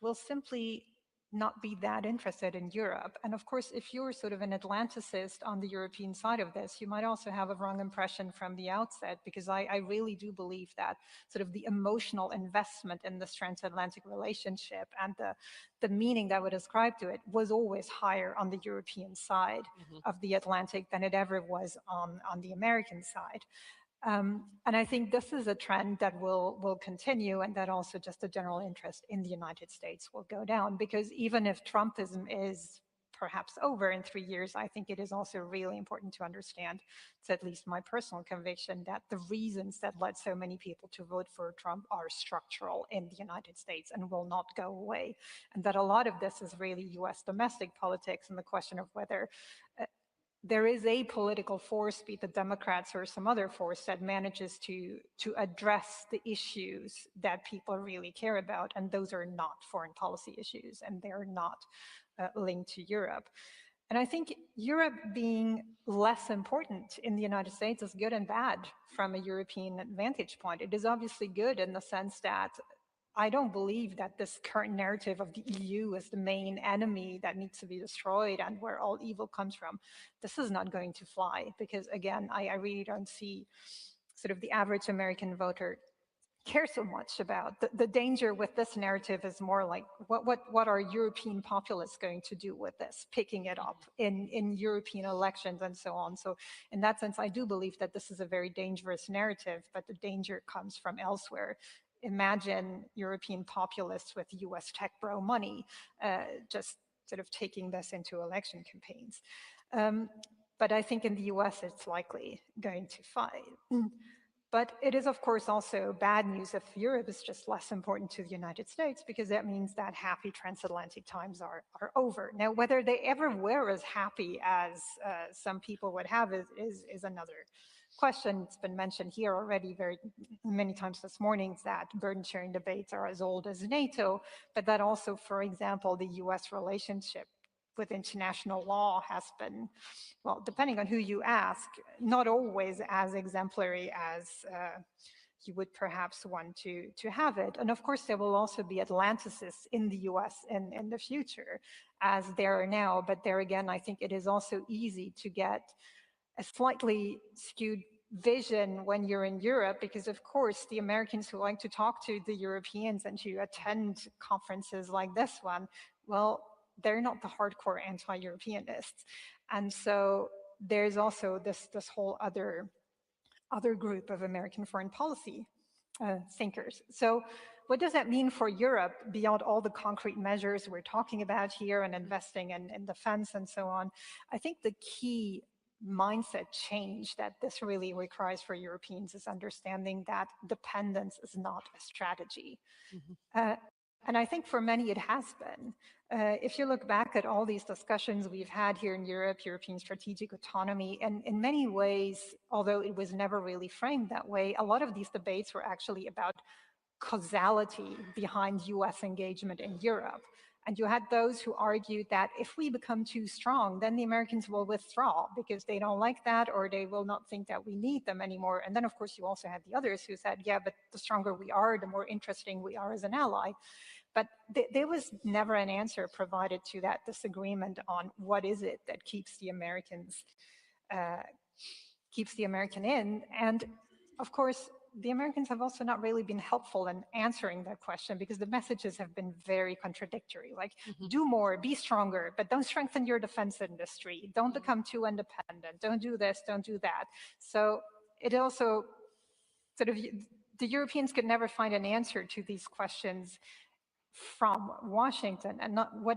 will simply not be that interested in Europe. And of course, if you're sort of an Atlanticist on the European side of this, you might also have a wrong impression from the outset, because I really do believe that sort of the emotional investment in this transatlantic relationship and the meaning that would ascribe to it was always higher on the European side of the Atlantic than it ever was on the American side. And I think this is a trend that will continue, and that also just the general interest in the United States will go down, because even if Trumpism is perhaps over in 3 years, I think it is also really important to understand, it's at least my personal conviction, that the reasons that led so many people to vote for Trump are structural in the United States and will not go away. And that a lot of this is really US domestic politics, and the question of whether there is a political force, be it the Democrats or some other force, that manages to address the issues that people really care about, and those are not foreign policy issues, and they're not linked to Europe. And I think Europe being less important in the United States is good and bad from a European vantage point. It is obviously good in the sense that I don't believe that this current narrative of the EU is the main enemy that needs to be destroyed and where all evil comes from. This is not going to fly, because again, I really don't see sort of the average American voter care so much about. The danger with this narrative is more like, what are European populists going to do with this, picking it up in European elections and so on. So in that sense, I do believe that this is a very dangerous narrative, but the danger comes from elsewhere. Imagine European populists with US tech bro money just sort of taking this into election campaigns. But I think in the US it's likely going to fight. But it is, of course, also bad news if Europe is just less important to the United States, because that means that happy transatlantic times are over. Now, whether they ever were as happy as some people would have is another question. It's been mentioned here already very many times this morning that burden sharing debates are as old as NATO, but that also, for example, the US relationship with international law has been, well, depending on who you ask, not always as exemplary as you would perhaps want to have it. And of course, there will also be Atlanticists in the US in the future, as there are now. But there again, I think it is also easy to get a slightly skewed vision when you're in Europe, because of course, the Americans who like to talk to the Europeans and to attend conferences like this one, well, they're not the hardcore anti-Europeanists. And so there's also this whole other group of American foreign policy thinkers. So what does that mean for Europe beyond all the concrete measures we're talking about here and investing in defense and so on? I think the key mindset change that this really requires for Europeans is understanding that dependence is not a strategy. And I think for many it has been. If you look back at all these discussions we've had here in Europe, European strategic autonomy, and in many ways, although it was never really framed that way, a lot of these debates were actually about causality behind US engagement in Europe. And you had those who argued that if we become too strong, then the Americans will withdraw because they don't like that, or they will not think that we need them anymore. And then, of course, you also had the others who said, yeah, but the stronger we are, the more interesting we are as an ally. But there was never an answer provided to that disagreement on what is it that keeps the American in. And of course, the Americans have also not really been helpful in answering that question, because the messages have been very contradictory. Like, do more, be stronger, but don't strengthen your defense industry. Don't become too independent. Don't do this, don't do that. So it also sort of, the Europeans could never find an answer to these questions from Washington. And not what,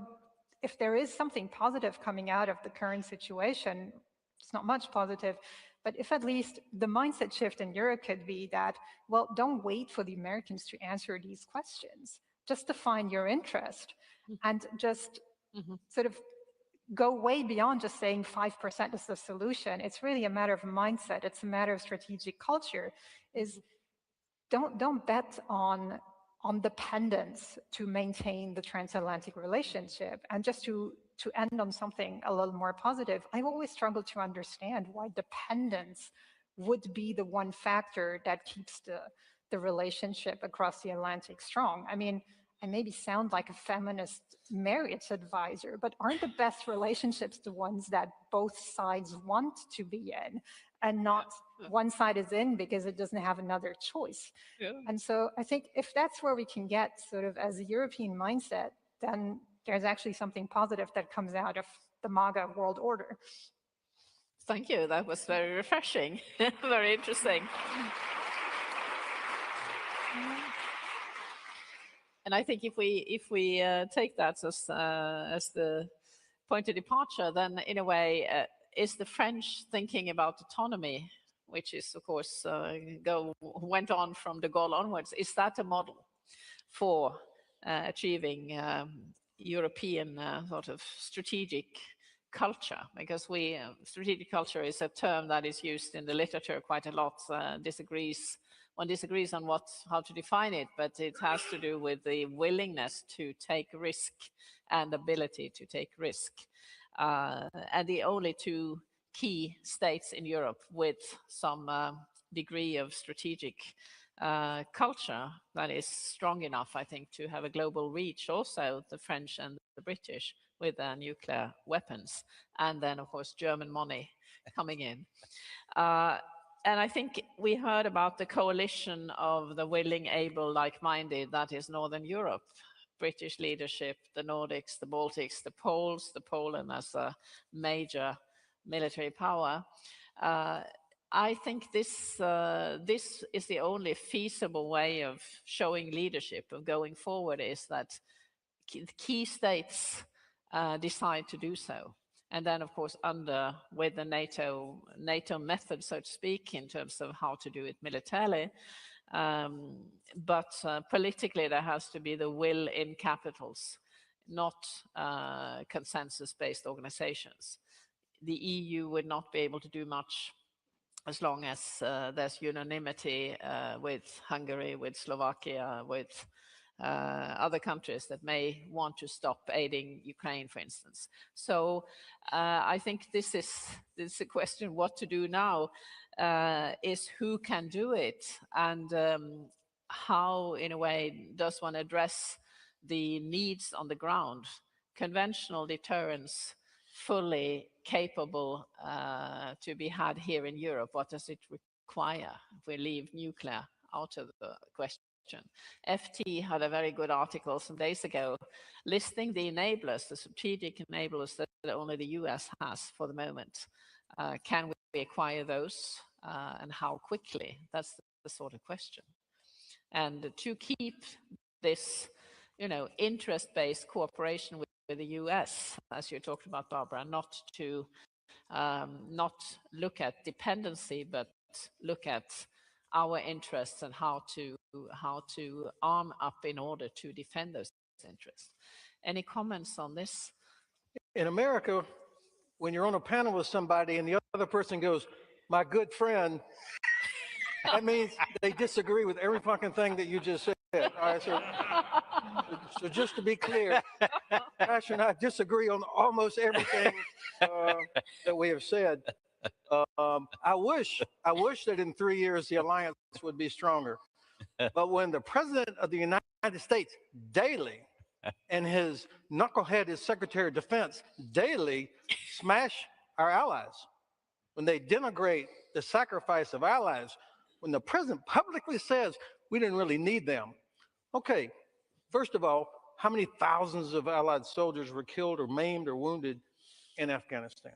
if there is something positive coming out of the current situation, it's not much positive, but if at least the mindset shift in Europe could be that, well, don't wait for the Americans to answer these questions. Just define your interest and just sort of go way beyond just saying 5% is the solution. It's really a matter of mindset. It's a matter of strategic culture. Is don't bet on dependence to maintain the transatlantic relationship. And just to end on something a little more positive, I've always struggled to understand why dependence would be the one factor that keeps the relationship across the Atlantic strong. I mean, I maybe sound like a feminist marriage advisor, but aren't the best relationships the ones that both sides want to be in, and not one side is in because it doesn't have another choice? And so I think if that's where we can get sort of as a European mindset, then there's actually something positive that comes out of the MAGA world order. Thank you. That was very refreshing. Very interesting. And I think if we take that as the point of departure, then in a way, is the French thinking about autonomy, which is, of course, went on from de Gaulle onwards, is that a model for achieving European sort of strategic culture? Because strategic culture is a term that is used in the literature quite a lot. One disagrees on how to define it, but it has to do with the willingness to take risk and ability to take risk. And the only two key states in Europe with some degree of strategic culture that is strong enough, I think, to have a global reach, also the French and the British with their nuclear weapons, and then, of course, German money coming in. And I think we heard about the coalition of the willing, able, like-minded, that is Northern Europe. British leadership, the Nordics, the Baltics, the Poles, Poland as a major military power. I think this is the only feasible way of showing leadership, of going forward, is that key states decide to do so. And then, of course, with the NATO method, so to speak, in terms of how to do it militarily. But politically, there has to be the will in capitals, not consensus-based organizations. The EU would not be able to do much as long as there's unanimity with Hungary, with Slovakia, with other countries that may want to stop aiding Ukraine, for instance. So I think this is a question what to do now, is who can do it, and how, in a way, does one address the needs on the ground. Conventional deterrence, fully capable to be had here in Europe, what does it require if we leave nuclear out of the question? FT had a very good article some days ago listing the enablers, the strategic enablers that only the US has for the moment. Can we acquire those, and how quickly? That's the sort of question. And to keep this, interest-based cooperation with the US, as you talked about, Barbara, not to not look at dependency, but look at our interests and how to arm up in order to defend those interests. Any comments on this? In America, when you're on a panel with somebody and the other person goes, "My good friend," that means they disagree with every fucking thing that you just said. All right, so just to be clear, Ash and I disagree on almost everything that we have said. I wish that in 3 years the alliance would be stronger. But when the President of the United States daily and his knucklehead, his Secretary of Defense, daily smash our allies, when they denigrate the sacrifice of allies, when the President publicly says we didn't really need them. Okay, first of all, how many thousands of Allied soldiers were killed or maimed or wounded in Afghanistan?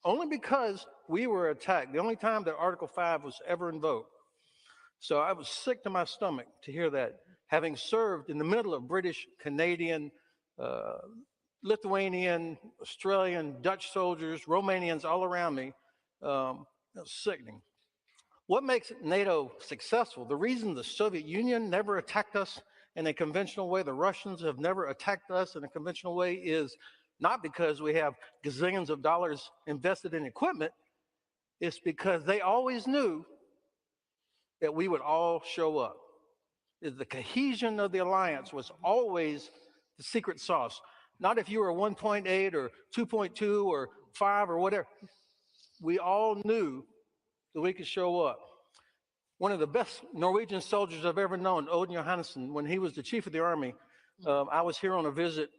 Only because we were attacked. The only time that Article 5 was ever invoked. So I was sick to my stomach to hear that, having served in the middle of British, Canadian, Lithuanian, Australian, Dutch soldiers, Romanians all around me. It was sickening. What makes NATO successful? The reason the Soviet Union never attacked us in a conventional way, the Russians have never attacked us in a conventional way, is not because we have gazillions of dollars invested in equipment. It's because they always knew that we would all show up. The cohesion of the alliance was always the secret sauce. Not if you were 1.8 or 2.2 or 5 or whatever. We all knew that we could show up. One of the best Norwegian soldiers I've ever known, Odin Johannesson, when he was the chief of the army, I was here on a visit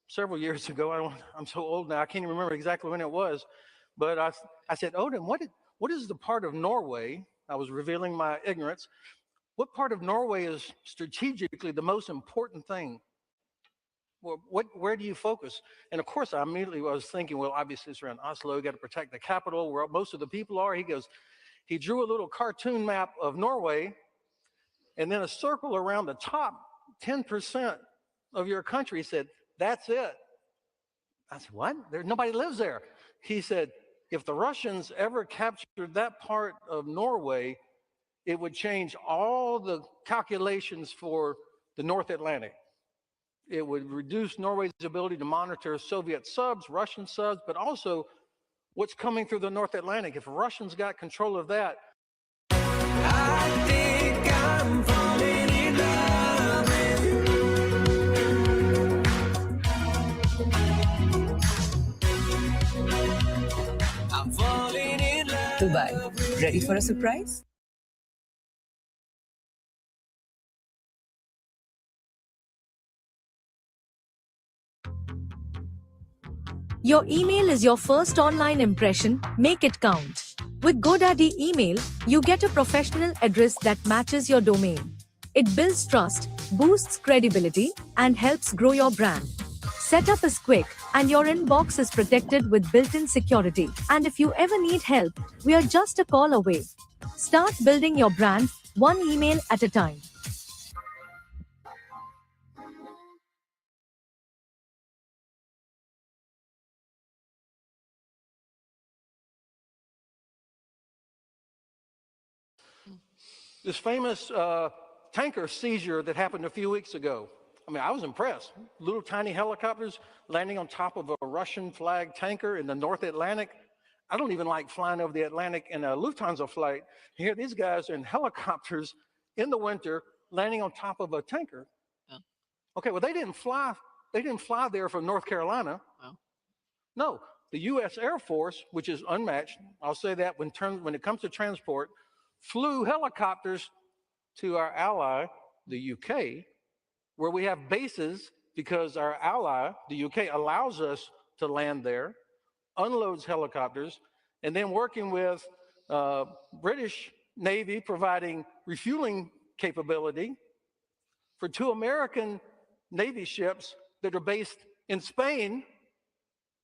several years ago. I'm so old now, I can't even remember exactly when it was. But I said, Odin, what is the part of Norway? I was revealing my ignorance. What part of Norway is strategically the most important thing? Where do you focus? And of course, I immediately was thinking, well, obviously it's around Oslo, you got to protect the capital where most of the people are. He drew a little cartoon map of Norway and then a circle around the top 10% of your country. He said, that's it. I said, what? Nobody lives there. He said, if the Russians ever captured that part of Norway, it would change all the calculations for the North Atlantic. It would reduce Norway's ability to monitor Soviet subs, Russian subs, but also what's coming through the North Atlantic. If Russians got control of that. I think I'm falling in love with you. I'm falling in love. Dubai, ready for a surprise? Your email is your first online impression, make it count. With GoDaddy Email, you get a professional address that matches your domain. It builds trust, boosts credibility, and helps grow your brand. Setup is quick, and your inbox is protected with built-in security. And if you ever need help, we are just a call away. Start building your brand, one email at a time. This famous tanker seizure that happened a few weeks ago. I mean, I was impressed. Little tiny helicopters landing on top of a Russian flag tanker in the North Atlantic. I don't even like flying over the Atlantic in a Lufthansa flight. Here, these guys are in helicopters in the winter, landing on top of a tanker. Yeah. Okay, well, they didn't fly there from North Carolina. Oh. No, the U.S. Air Force, which is unmatched, I'll say that when it comes to transport, flew helicopters to our ally, the UK, where we have bases because our ally, the UK, allows us to land there, unloads helicopters, and then working with British Navy providing refueling capability for 2 American Navy ships that are based in Spain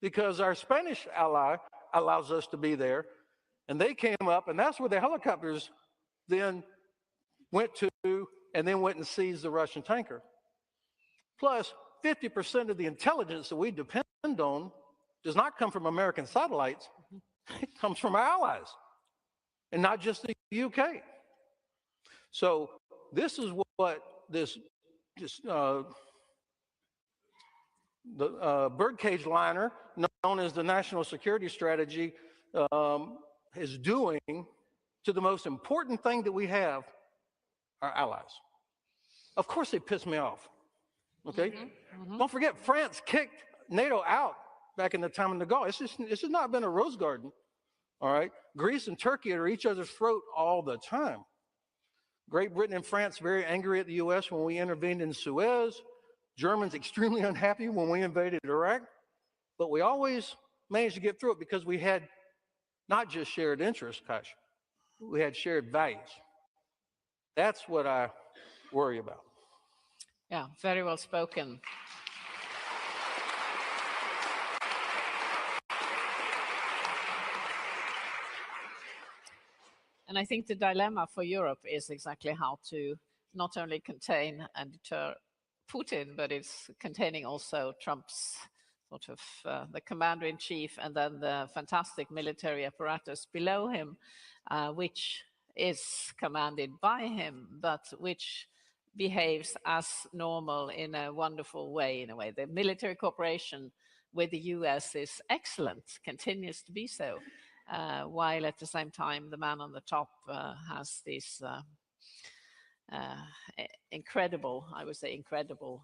because our Spanish ally allows us to be there. And they came up, and that's where the helicopters then went to, and then went and seized the Russian tanker. Plus, 50% of the intelligence that we depend on does not come from American satellites. It comes from our allies, and not just the UK. So this is what the birdcage liner, known as the National Security Strategy, is doing to the most important thing that we have, our allies. Of course, they piss me off. Okay, don't forget, France kicked NATO out back in the time of the Gulf. It's just not been a rose garden. All right, Greece and Turkey are at each other's throat all the time. Great Britain and France very angry at the U.S. when we intervened in Suez. Germans extremely unhappy when we invaded Iraq. But we always managed to get through it because we had not just shared interests, Kash, we had shared values. That's what I worry about. Yeah, very well spoken. And I think the dilemma for Europe is exactly how to not only contain and deter Putin, but it's containing also Trump's sort of the commander-in-chief and then the fantastic military apparatus below him, which is commanded by him, but which behaves as normal in a wonderful way, in a way. The military cooperation with the US is excellent, continues to be so, while at the same time the man on the top has these incredible, I would say incredible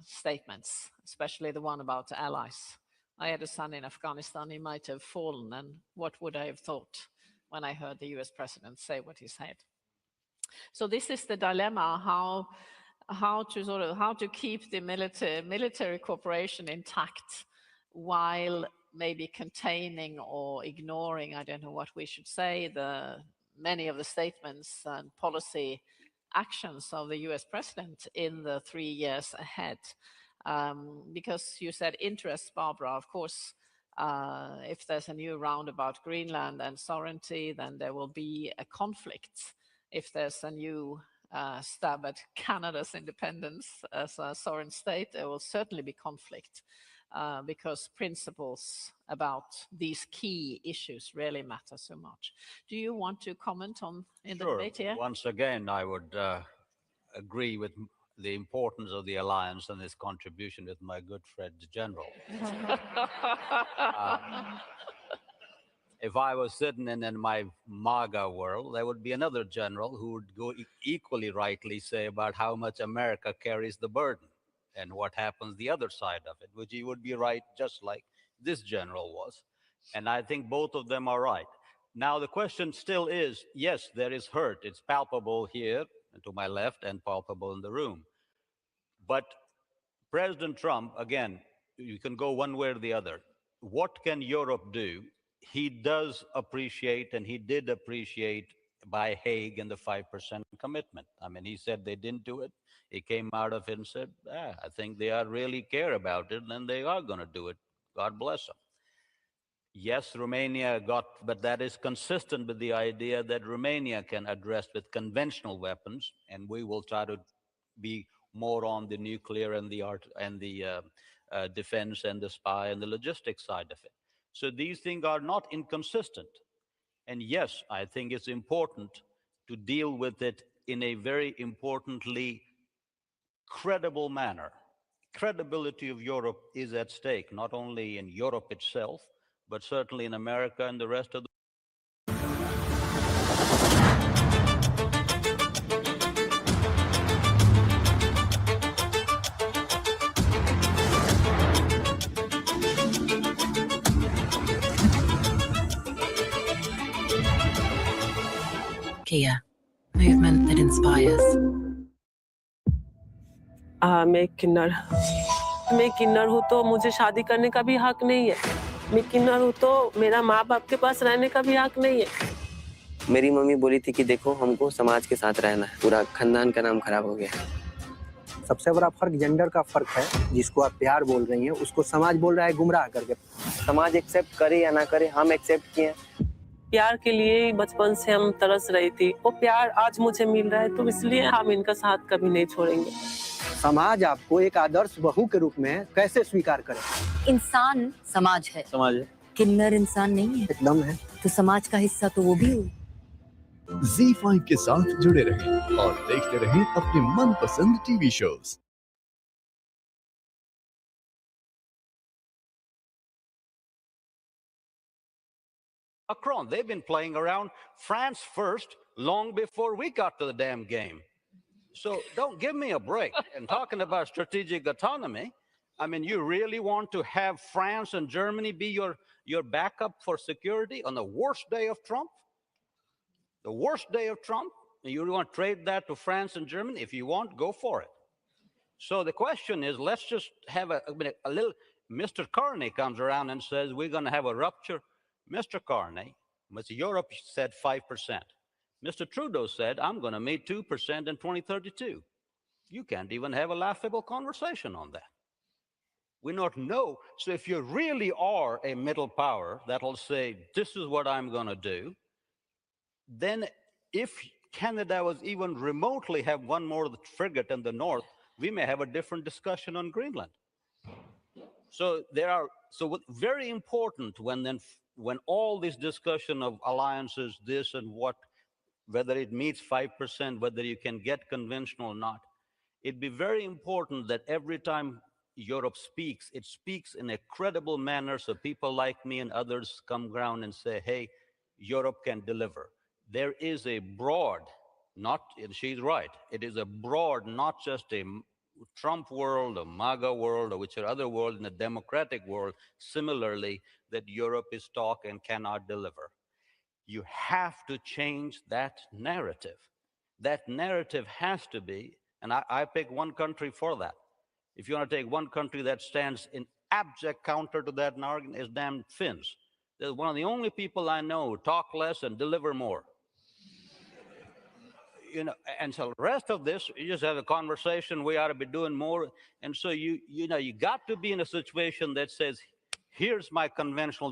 statements, especially the one about the allies. I had a son in Afghanistan, he might have fallen, and what would I have thought when I heard the US president say what he said? So this is the dilemma, how to keep the military cooperation intact while maybe containing or ignoring, I don't know what we should say, the many of the statements and policy actions of the US president in the 3 years ahead. Because you said interests, Barbara, of course, if there's a new round about Greenland and sovereignty, then there will be a conflict. If there's a new stab at Canada's independence as a sovereign state, there will certainly be conflict because principles about these key issues really matter so much. Do you want to comment on in the debate here? Once again, I would agree with the importance of the alliance and its contribution with my good friend, the General. If I was sitting in my MAGA world, there would be another general who would go equally rightly say about how much America carries the burden and what happens the other side of it, which he would be right just like this general was. And I think both of them are right. Now, the question still is, yes, there is hurt. It's palpable here to my left and palpable in the room. But President Trump, again, you can go one way or the other. What can Europe do? He does appreciate, and he did appreciate by Hague and the 5% commitment. I mean, he said they didn't do it. He came out of it and said, I think they really care about it, and they are going to do it. God bless them. Yes, Romania but that is consistent with the idea that Romania can address with conventional weapons, and we will try to be more on the nuclear and the art and the defense and the spy and the logistics side of it. So these things are not inconsistent. And yes, I think it's important to deal with it in a very importantly credible manner. Credibility of Europe is at stake, not only in Europe itself, but certainly in America and the rest of the Kia, movement that inspires. मैं किन्नर हूँ तो मुझे शादी करने का भी हक नहीं है। मैं किन्नर हूँ तो मेरा माँ बाप के पास रहने का भी हक नहीं है। मेरी मम्मी बोली थी कि देखो हमको समाज के साथ रहना है, पूरा खानदान का नाम खराब हो गया। सबसे बड़ा फर्क जेंडर का फर्क है, जिसको आप प्यार बोल रही हैं उसको समाज बोल रहा है गुमराह करके। समाज एक्सेप्ट करे या ना करे, हम एक्सेप्ट किए। प्यार के लिए बचपन से हम तरस रही थी, वो प्यार आज मुझे मिल रहा है तो इसलिए हम इनका साथ कभी नहीं छोड़ेंगे। समाज आपको एक आदर्श बहू के रूप में कैसे स्वीकार करे? इंसान समाज है। समाज है। किन्नर इंसान नहीं है। एकदम है। तो समाज का हिस्सा तो वो भी हो। Z5 के साथ जुड़े रहें और देखते रहें अपने मनपसंद TV shows. Macron, they've been playing around France first long before we got to the damn game. So don't give me a break. And talking about strategic autonomy, I mean, you really want to have France and Germany be your backup for security on the worst day of Trump? The worst day of Trump? And you want to trade that to France and Germany? If you want, go for it. So the question is, let's just have a little, Mr. Carney comes around and says, we're going to have a rupture. Mr. Carney, Mr. Europe said 5%. Mr. Trudeau said, I'm going to meet 2% in 2032. You can't even have a laughable conversation on that. We don't know. So if you really are a middle power that'll say, this is what I'm going to do, then if Canada was even remotely have one more frigate in the north, we may have a different discussion on Greenland. So very important when all this discussion of alliances, this and what, whether it meets 5%, whether you can get conventional or not, it'd be very important that every time Europe speaks, it speaks in a credible manner so people like me and others come around and say, hey, Europe can deliver. There is a broad, and she's right, it is a broad, not just a Trump world, a MAGA world, or which are other world in the democratic world, similarly, that Europe is talk and cannot deliver. You have to change that narrative. That narrative has to be, and I pick one country for that. If you want to take one country that stands in abject counter to that argument, is damn Finns. They're one of the only people I know who talk less and deliver more. You know, and so the rest of this, you just have a conversation, we ought to be doing more. And so you got to be in a situation that says, here's my conventional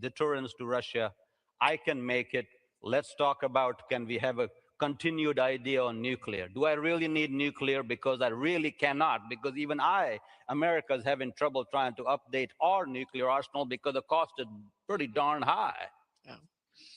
deterrence to Russia. I can make it. Let's talk about, can we have a continued idea on nuclear? Do I really need nuclear? Because I really cannot, because even America is having trouble trying to update our nuclear arsenal because the cost is pretty darn high. Yeah.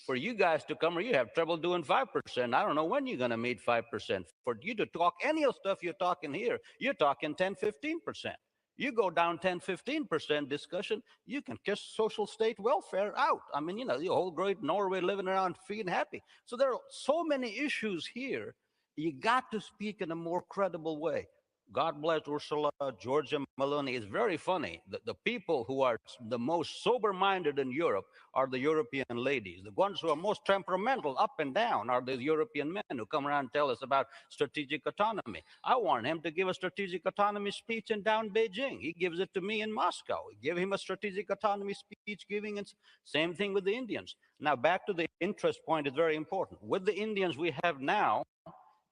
For you guys to come, or you have trouble doing 5%. I don't know when you're going to meet 5%. For you to talk any of the stuff you're talking here, you're talking 10, 15%. You go down 10, 15% discussion, you can kiss social state welfare out. I mean, the whole great Norway living around free and happy. So there are so many issues here. You got to speak in a more credible way. God bless Ursula, Georgia Meloni. It's very funny that the people who are the most sober-minded in Europe are the European ladies. The ones who are most temperamental up and down are the European men who come around and tell us about strategic autonomy. I want him to give a strategic autonomy speech in down Beijing. He gives it to me in Moscow. Give him a strategic autonomy speech giving, and same thing with the Indians. Now back to the interest point is very important. With the Indians, we have now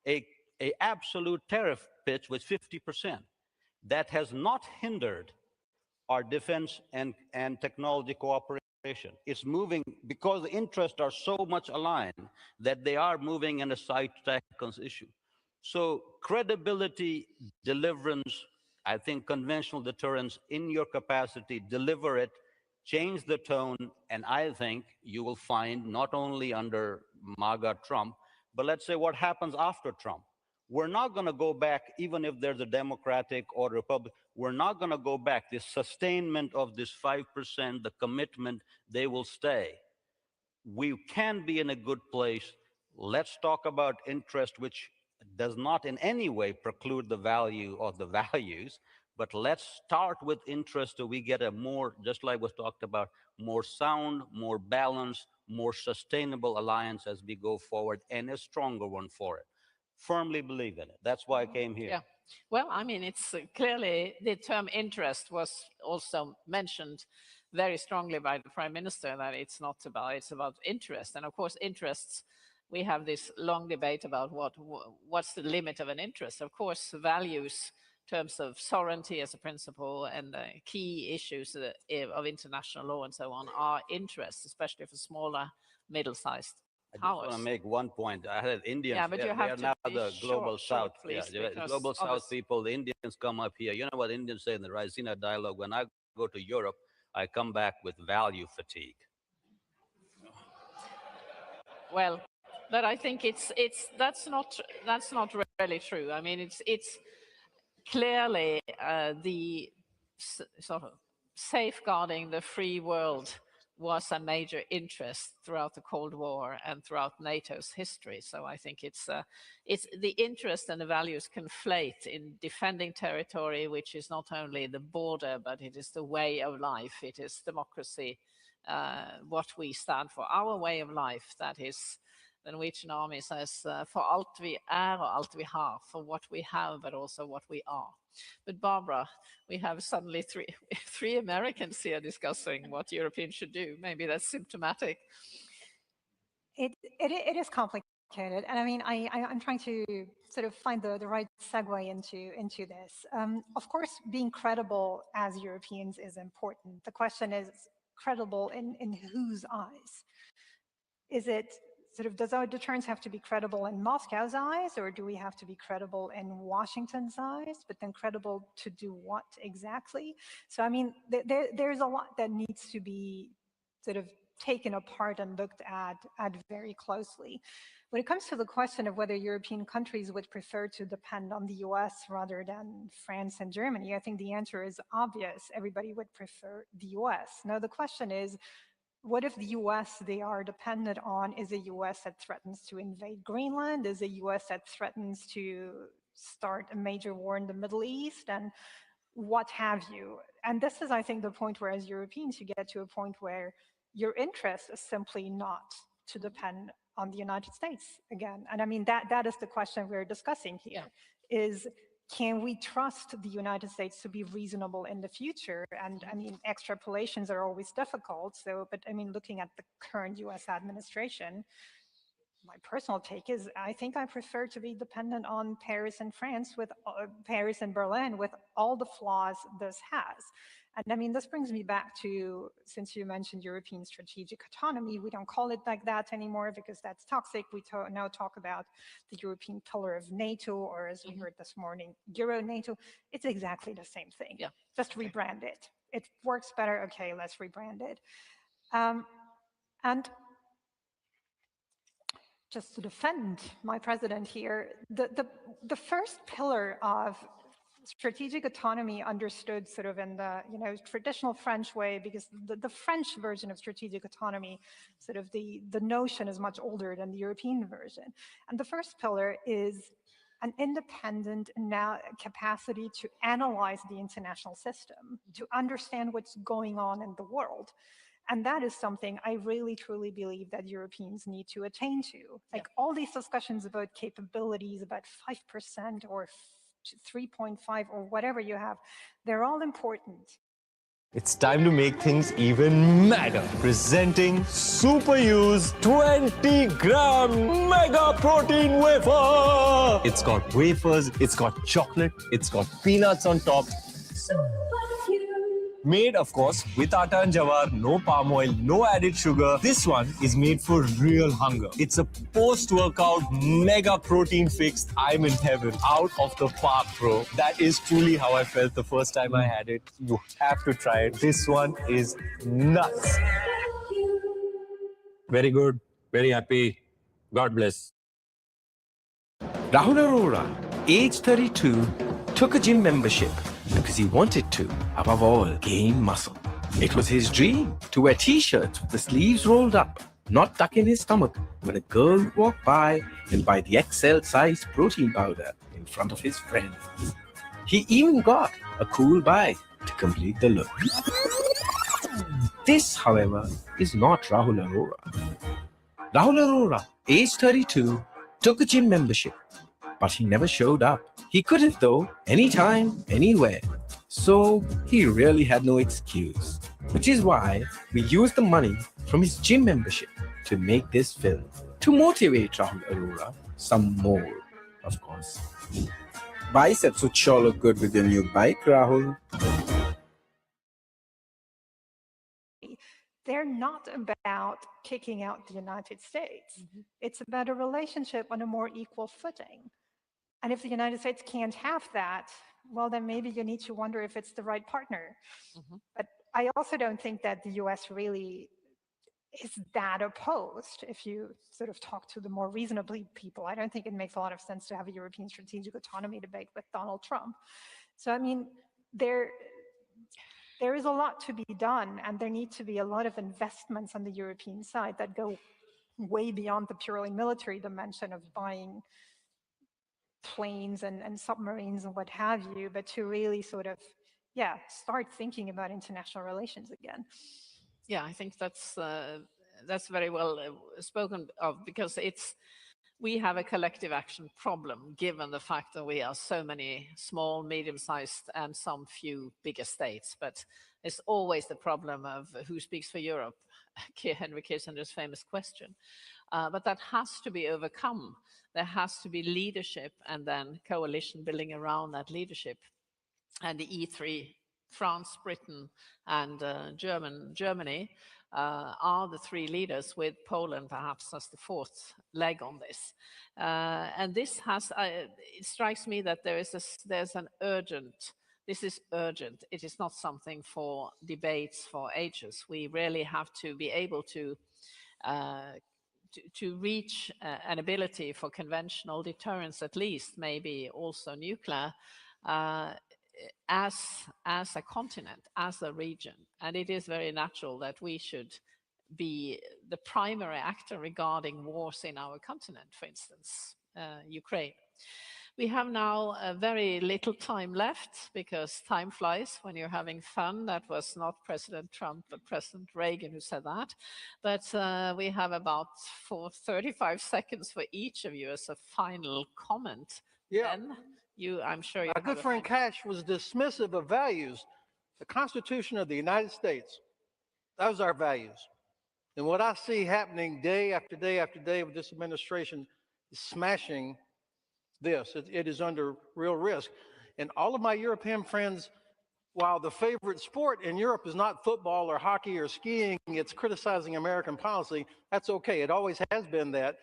a absolute tariff pitch with 50%. That has not hindered our defense and technology cooperation. It's moving because the interests are so much aligned that they are moving in a side-track issue. So credibility, deliverance, I think conventional deterrence in your capacity, deliver it, change the tone, and I think you will find not only under MAGA Trump, but let's say what happens after Trump. We're not going to go back, even if there's a Democratic or Republican, we're not going to go back. This sustainment of this 5%, the commitment, they will stay. We can be in a good place. Let's talk about interest, which does not in any way preclude the value of the values, but let's start with interest so we get a more, just like was talked about, more sound, more balanced, more sustainable alliance as we go forward, and a stronger one for it. Firmly believe in it. That's why I came here. Yeah. Well, I mean, it's clearly the term interest was also mentioned very strongly by the Prime Minister, that it's not about, it's about interest. And of course, interests, we have this long debate about what's the limit of an interest. Of course, values, in terms of sovereignty as a principle and key issues of international law and so on are interests, especially for smaller, middle-sized I just want to make one point. I had Indians. Yeah, but they are now the global south. Please, global south people. The Indians come up here. You know what Indians say in the Raisina dialogue? When I go to Europe, I come back with value fatigue. Well, but I think that's not really true. I mean, it's clearly the sort of safeguarding the free world was a major interest throughout the Cold War and throughout NATO's history. So I think it's the interest and the values conflate in defending territory, which is not only the border, but it is the way of life. It is democracy, what we stand for, our way of life. That is, the Norwegian army says, for alt vi og alt vi har, for what we have, but also what we are. But Barbara, we have suddenly three Americans here discussing what Europeans should do. Maybe that's symptomatic. It is complicated, and I mean, I'm trying to sort of find the right segue into this. Of course, being credible as Europeans is important. The question is, credible in whose eyes? Is it sort of, does our deterrence have to be credible in Moscow's eyes, or do we have to be credible in Washington's eyes, but then credible to do what exactly? So, I mean, there's a lot that needs to be sort of taken apart and looked at very closely. When it comes to the question of whether European countries would prefer to depend on the US rather than France and Germany, I think the answer is obvious. Everybody would prefer the US. Now, the question is, what if the US they are dependent on is a US that threatens to invade Greenland, is a US that threatens to start a major war in the Middle East, and what have you? And this is, I think, the point where as Europeans you get to a point where your interest is simply not to depend on the United States again. And I mean, that is the question we're discussing here, is can we trust the United States to be reasonable in the future? And I mean, extrapolations are always difficult. So, but I mean, looking at the current US administration, my personal take is I think I prefer to be dependent on Paris and France with Paris and Berlin with all the flaws this has. And I mean, this brings me back to, since you mentioned European strategic autonomy, we don't call it like that anymore because that's toxic. We now talk about the European pillar of NATO, or as we heard this morning, Euro-NATO. It's exactly the same thing. Yeah. Just rebrand it. It works better. Okay, let's rebrand it. And just to defend my president here, the first pillar of strategic autonomy understood sort of in the traditional French way, because the French version of strategic autonomy, sort of the notion is much older than the European version. And the first pillar is an independent capacity to analyze the international system, to understand what's going on in the world. And that is something I really, truly believe that Europeans need to attain to. Like all these discussions about capabilities, about 5% or 3.5 or whatever you have, they're all important. It's time to make things even madder. Presenting Super Use 20-gram Mega Protein Wafer. It's got wafers, it's got chocolate, it's got peanuts on top. Made, of course, with atta and jawar, no palm oil, no added sugar. This one is made for real hunger. It's a post-workout mega protein fix. I'm in heaven. Out of the park, bro. That is truly how I felt the first time I had it. You have to try it. This one is nuts. Very good. Very happy. God bless. Rahul Arora, age 32, took a gym membership because he wanted to, above all, gain muscle. It was his dream to wear t-shirts with the sleeves rolled up, not tuck in his stomach, when a girl would walk by and buy the XL-sized protein powder in front of his friends. He even got a cool bike to complete the look. This, however, is not Rahul Arora. Rahul Arora, age 32, took a gym membership, but he never showed up. He could have though, anytime, anywhere. So he really had no excuse, which is why we used the money from his gym membership to make this film, to motivate Rahul Arora some more, of course. Biceps would sure look good with your new bike, Rahul. They're not about kicking out the United States. It's about a relationship on a more equal footing. And if the United States can't have that, well, then maybe you need to wonder if it's the right partner. But I also don't think that the US really is that opposed. If you sort of talk to the more reasonably people, I don't think it makes a lot of sense to have a European strategic autonomy debate with Donald Trump. So, I mean, there is a lot to be done, and there need to be a lot of investments on the European side that go way beyond the purely military dimension of buying planes and submarines and what have you, but to really sort of, start thinking about international relations again. Yeah, I think that's very well spoken of, because we have a collective action problem, given the fact that we are so many small, medium-sized, and some few bigger states. But it's always the problem of who speaks for Europe, Henry Kissinger's famous question. But that has to be overcome. There has to be leadership and then coalition building around that leadership. And the E3, France, Britain, and Germany, are the three leaders, with Poland perhaps as the fourth leg on this. And this has, it strikes me that there's an urgent, this is urgent. It is not something for debates for ages. We really have to be able to reach an ability for conventional deterrence, at least, maybe also nuclear, as a continent, as a region. And it is very natural that we should be the primary actor regarding wars in our continent, for instance, Ukraine. We have now very little time left, because time flies when you're having fun. That was not President Trump, but President Reagan who said that. But we have about 35 seconds for each of you as a final comment. Yeah. Ben, I'm sure you Our good friend Cash was dismissive of values. The Constitution of the United States, those are our values. And what I see happening day after day after day with this administration is smashing this. It is under real risk. And all of my European friends, while the favorite sport in Europe is not football or hockey or skiing, it's criticizing American policy. That's okay. It always has been that.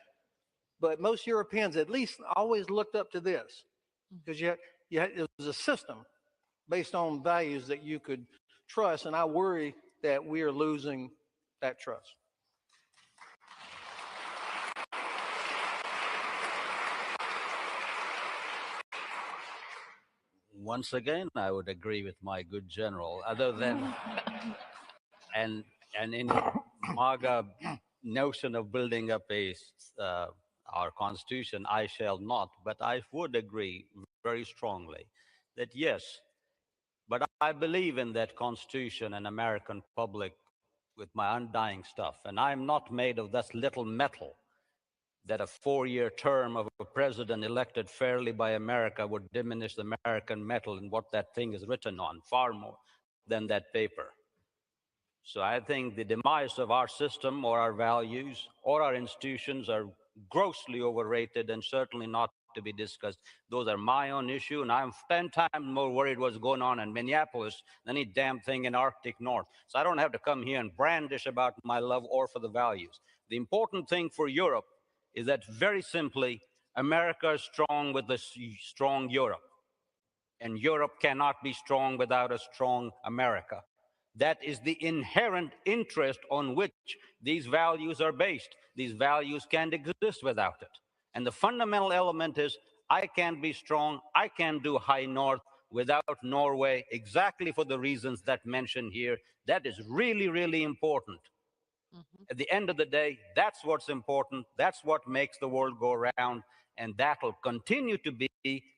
But most Europeans at least always looked up to this, because it was a system based on values that you could trust. And I worry that we are losing that trust. Once again, I would agree with my good general, other than, and in MAGA notion of building up our constitution, I shall not, but I would agree very strongly that yes, but I believe in that constitution and American public with my undying stuff. And I'm not made of this little metal that a 4-year term of a president elected fairly by America would diminish the American metal and what that thing is written on, far more than that paper. So I think the demise of our system or our values or our institutions are grossly overrated and certainly not to be discussed. Those are my own issue, and I'm 10 times more worried what's going on in Minneapolis than any damn thing in Arctic North. So I don't have to come here and brandish about my love or for the values. The important thing for Europe is that, very simply, America is strong with a strong Europe. And Europe cannot be strong without a strong America. That is the inherent interest on which these values are based. These values can't exist without it. And the fundamental element is I can't be strong. I can't do high north without Norway, exactly for the reasons that mentioned here. That is really, really important. At the end of the day, that's what's important. That's what makes the world go round. And that'll continue to be.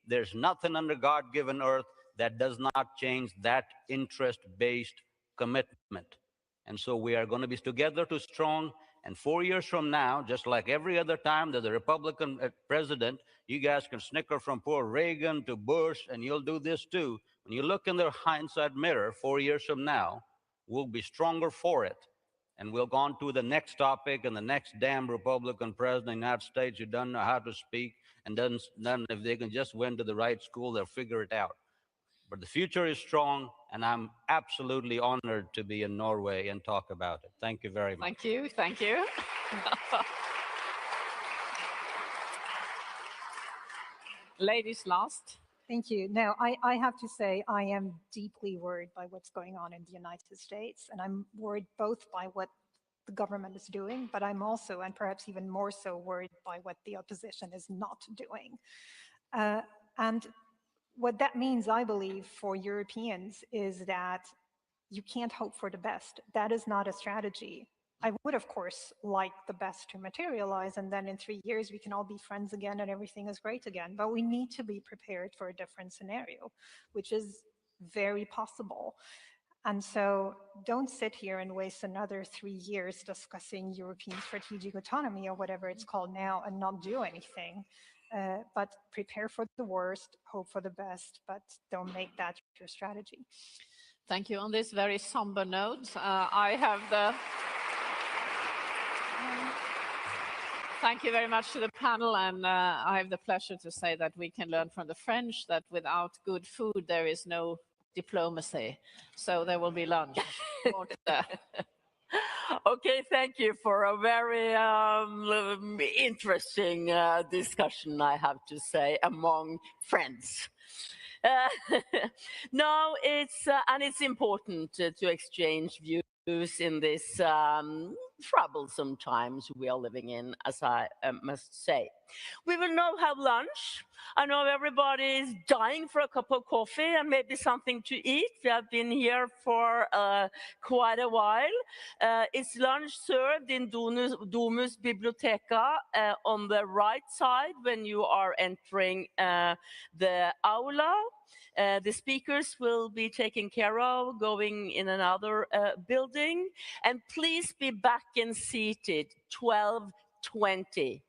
There's nothing under God-given earth that does not change that interest-based commitment. And so we are going to be together to strong. And 4 years from now, just like every other time there's a Republican president, you guys can snicker from poor Reagan to Bush, and you'll do this too. When you look in the hindsight mirror 4 years from now, we'll be stronger for it. And we'll go on to the next topic, and the next damn Republican president of the United States who doesn't know how to speak, and doesn't, if they can just went to the right school, they'll figure it out. But the future is strong, and I'm absolutely honored to be in Norway and talk about it. Thank you very much. Thank you. Thank you. Ladies last. Thank you. Now, I have to say I am deeply worried by what's going on in the United States, and I'm worried both by what the government is doing, but I'm also, and perhaps even more so, worried by what the opposition is not doing. And what that means, I believe, for Europeans is that you can't hope for the best. That is not a strategy. I would, of course, like the best to materialize, and then in 3 years we can all be friends again and everything is great again. But we need to be prepared for a different scenario, which is very possible. And so don't sit here and waste another 3 years discussing European strategic autonomy or whatever it's called now and not do anything. But prepare for the worst, hope for the best, but don't make that your strategy. Thank you. On this very somber note, I have the... Thank you very much to the panel, and I have the pleasure to say that we can learn from the French that without good food there is no diplomacy. So there will be lunch. Okay, thank you for a very interesting discussion, I have to say, among friends. No, it's important to exchange views in this troublesome times we are living in, as I must say. We will now have lunch. I know everybody is dying for a cup of coffee and maybe something to eat. We have been here for quite a while. It's lunch served in Domus Biblioteca on the right side when you are entering the aula. The speakers will be taken care of, going in another building. And please be back and seated 12:20.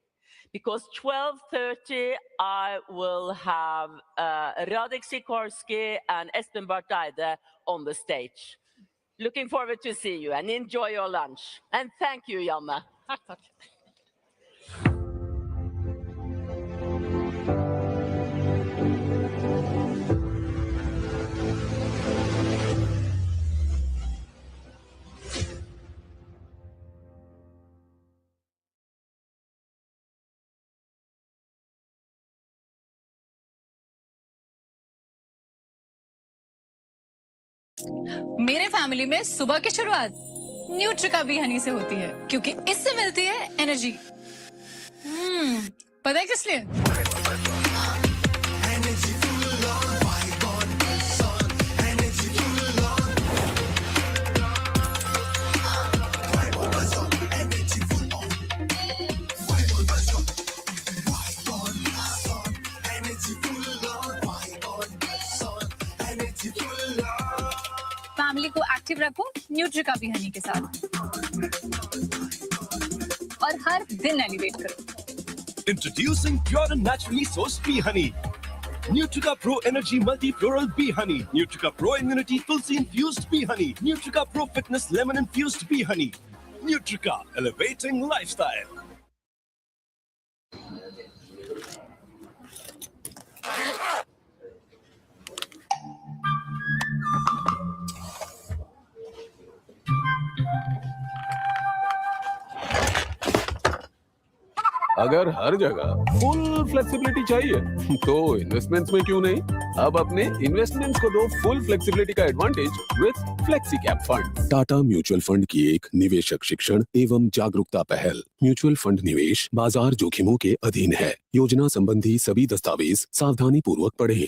Because 12:30, I will have Radek Sikorski and Espen Barth Eide on the stage. Looking forward to see you and enjoy your lunch. And thank you, Janne. मेरे family में सुबह की शुरुआत न्यूट्रिका B Honey से होती है क्योंकि इससे मिलती है एनर्जी। पता है किस लिए? फैमिली को एक्टिव रखो न्यूट्रिका बी हनी के साथ और हर दिन एलिवेट करो। Introducing pure and naturally sourced bee honey. Nutrica Pro Energy Multi-Floral Bee Honey. Nutrica Pro Immunity Tulsi Infused Bee Honey. Nutrica Pro Fitness Lemon Infused Bee Honey. Nutrica, elevating lifestyle. अगर हर जगह full flexibility चाहिए तो investments में क्यों नहीं, अब अपने investments को दो फुल फ्लेक्सिबिलिटी का advantage with flexi cap fund. Tata mutual fund की एक निवेशक शिक्षण एवं जागरूकता पहल। म्यूचुअल फंड निवेश बाजार जोखिमों के अधीन है। योजना संबंधी सभी दस्तावेज सावधानी पूर्वक पढ़ें।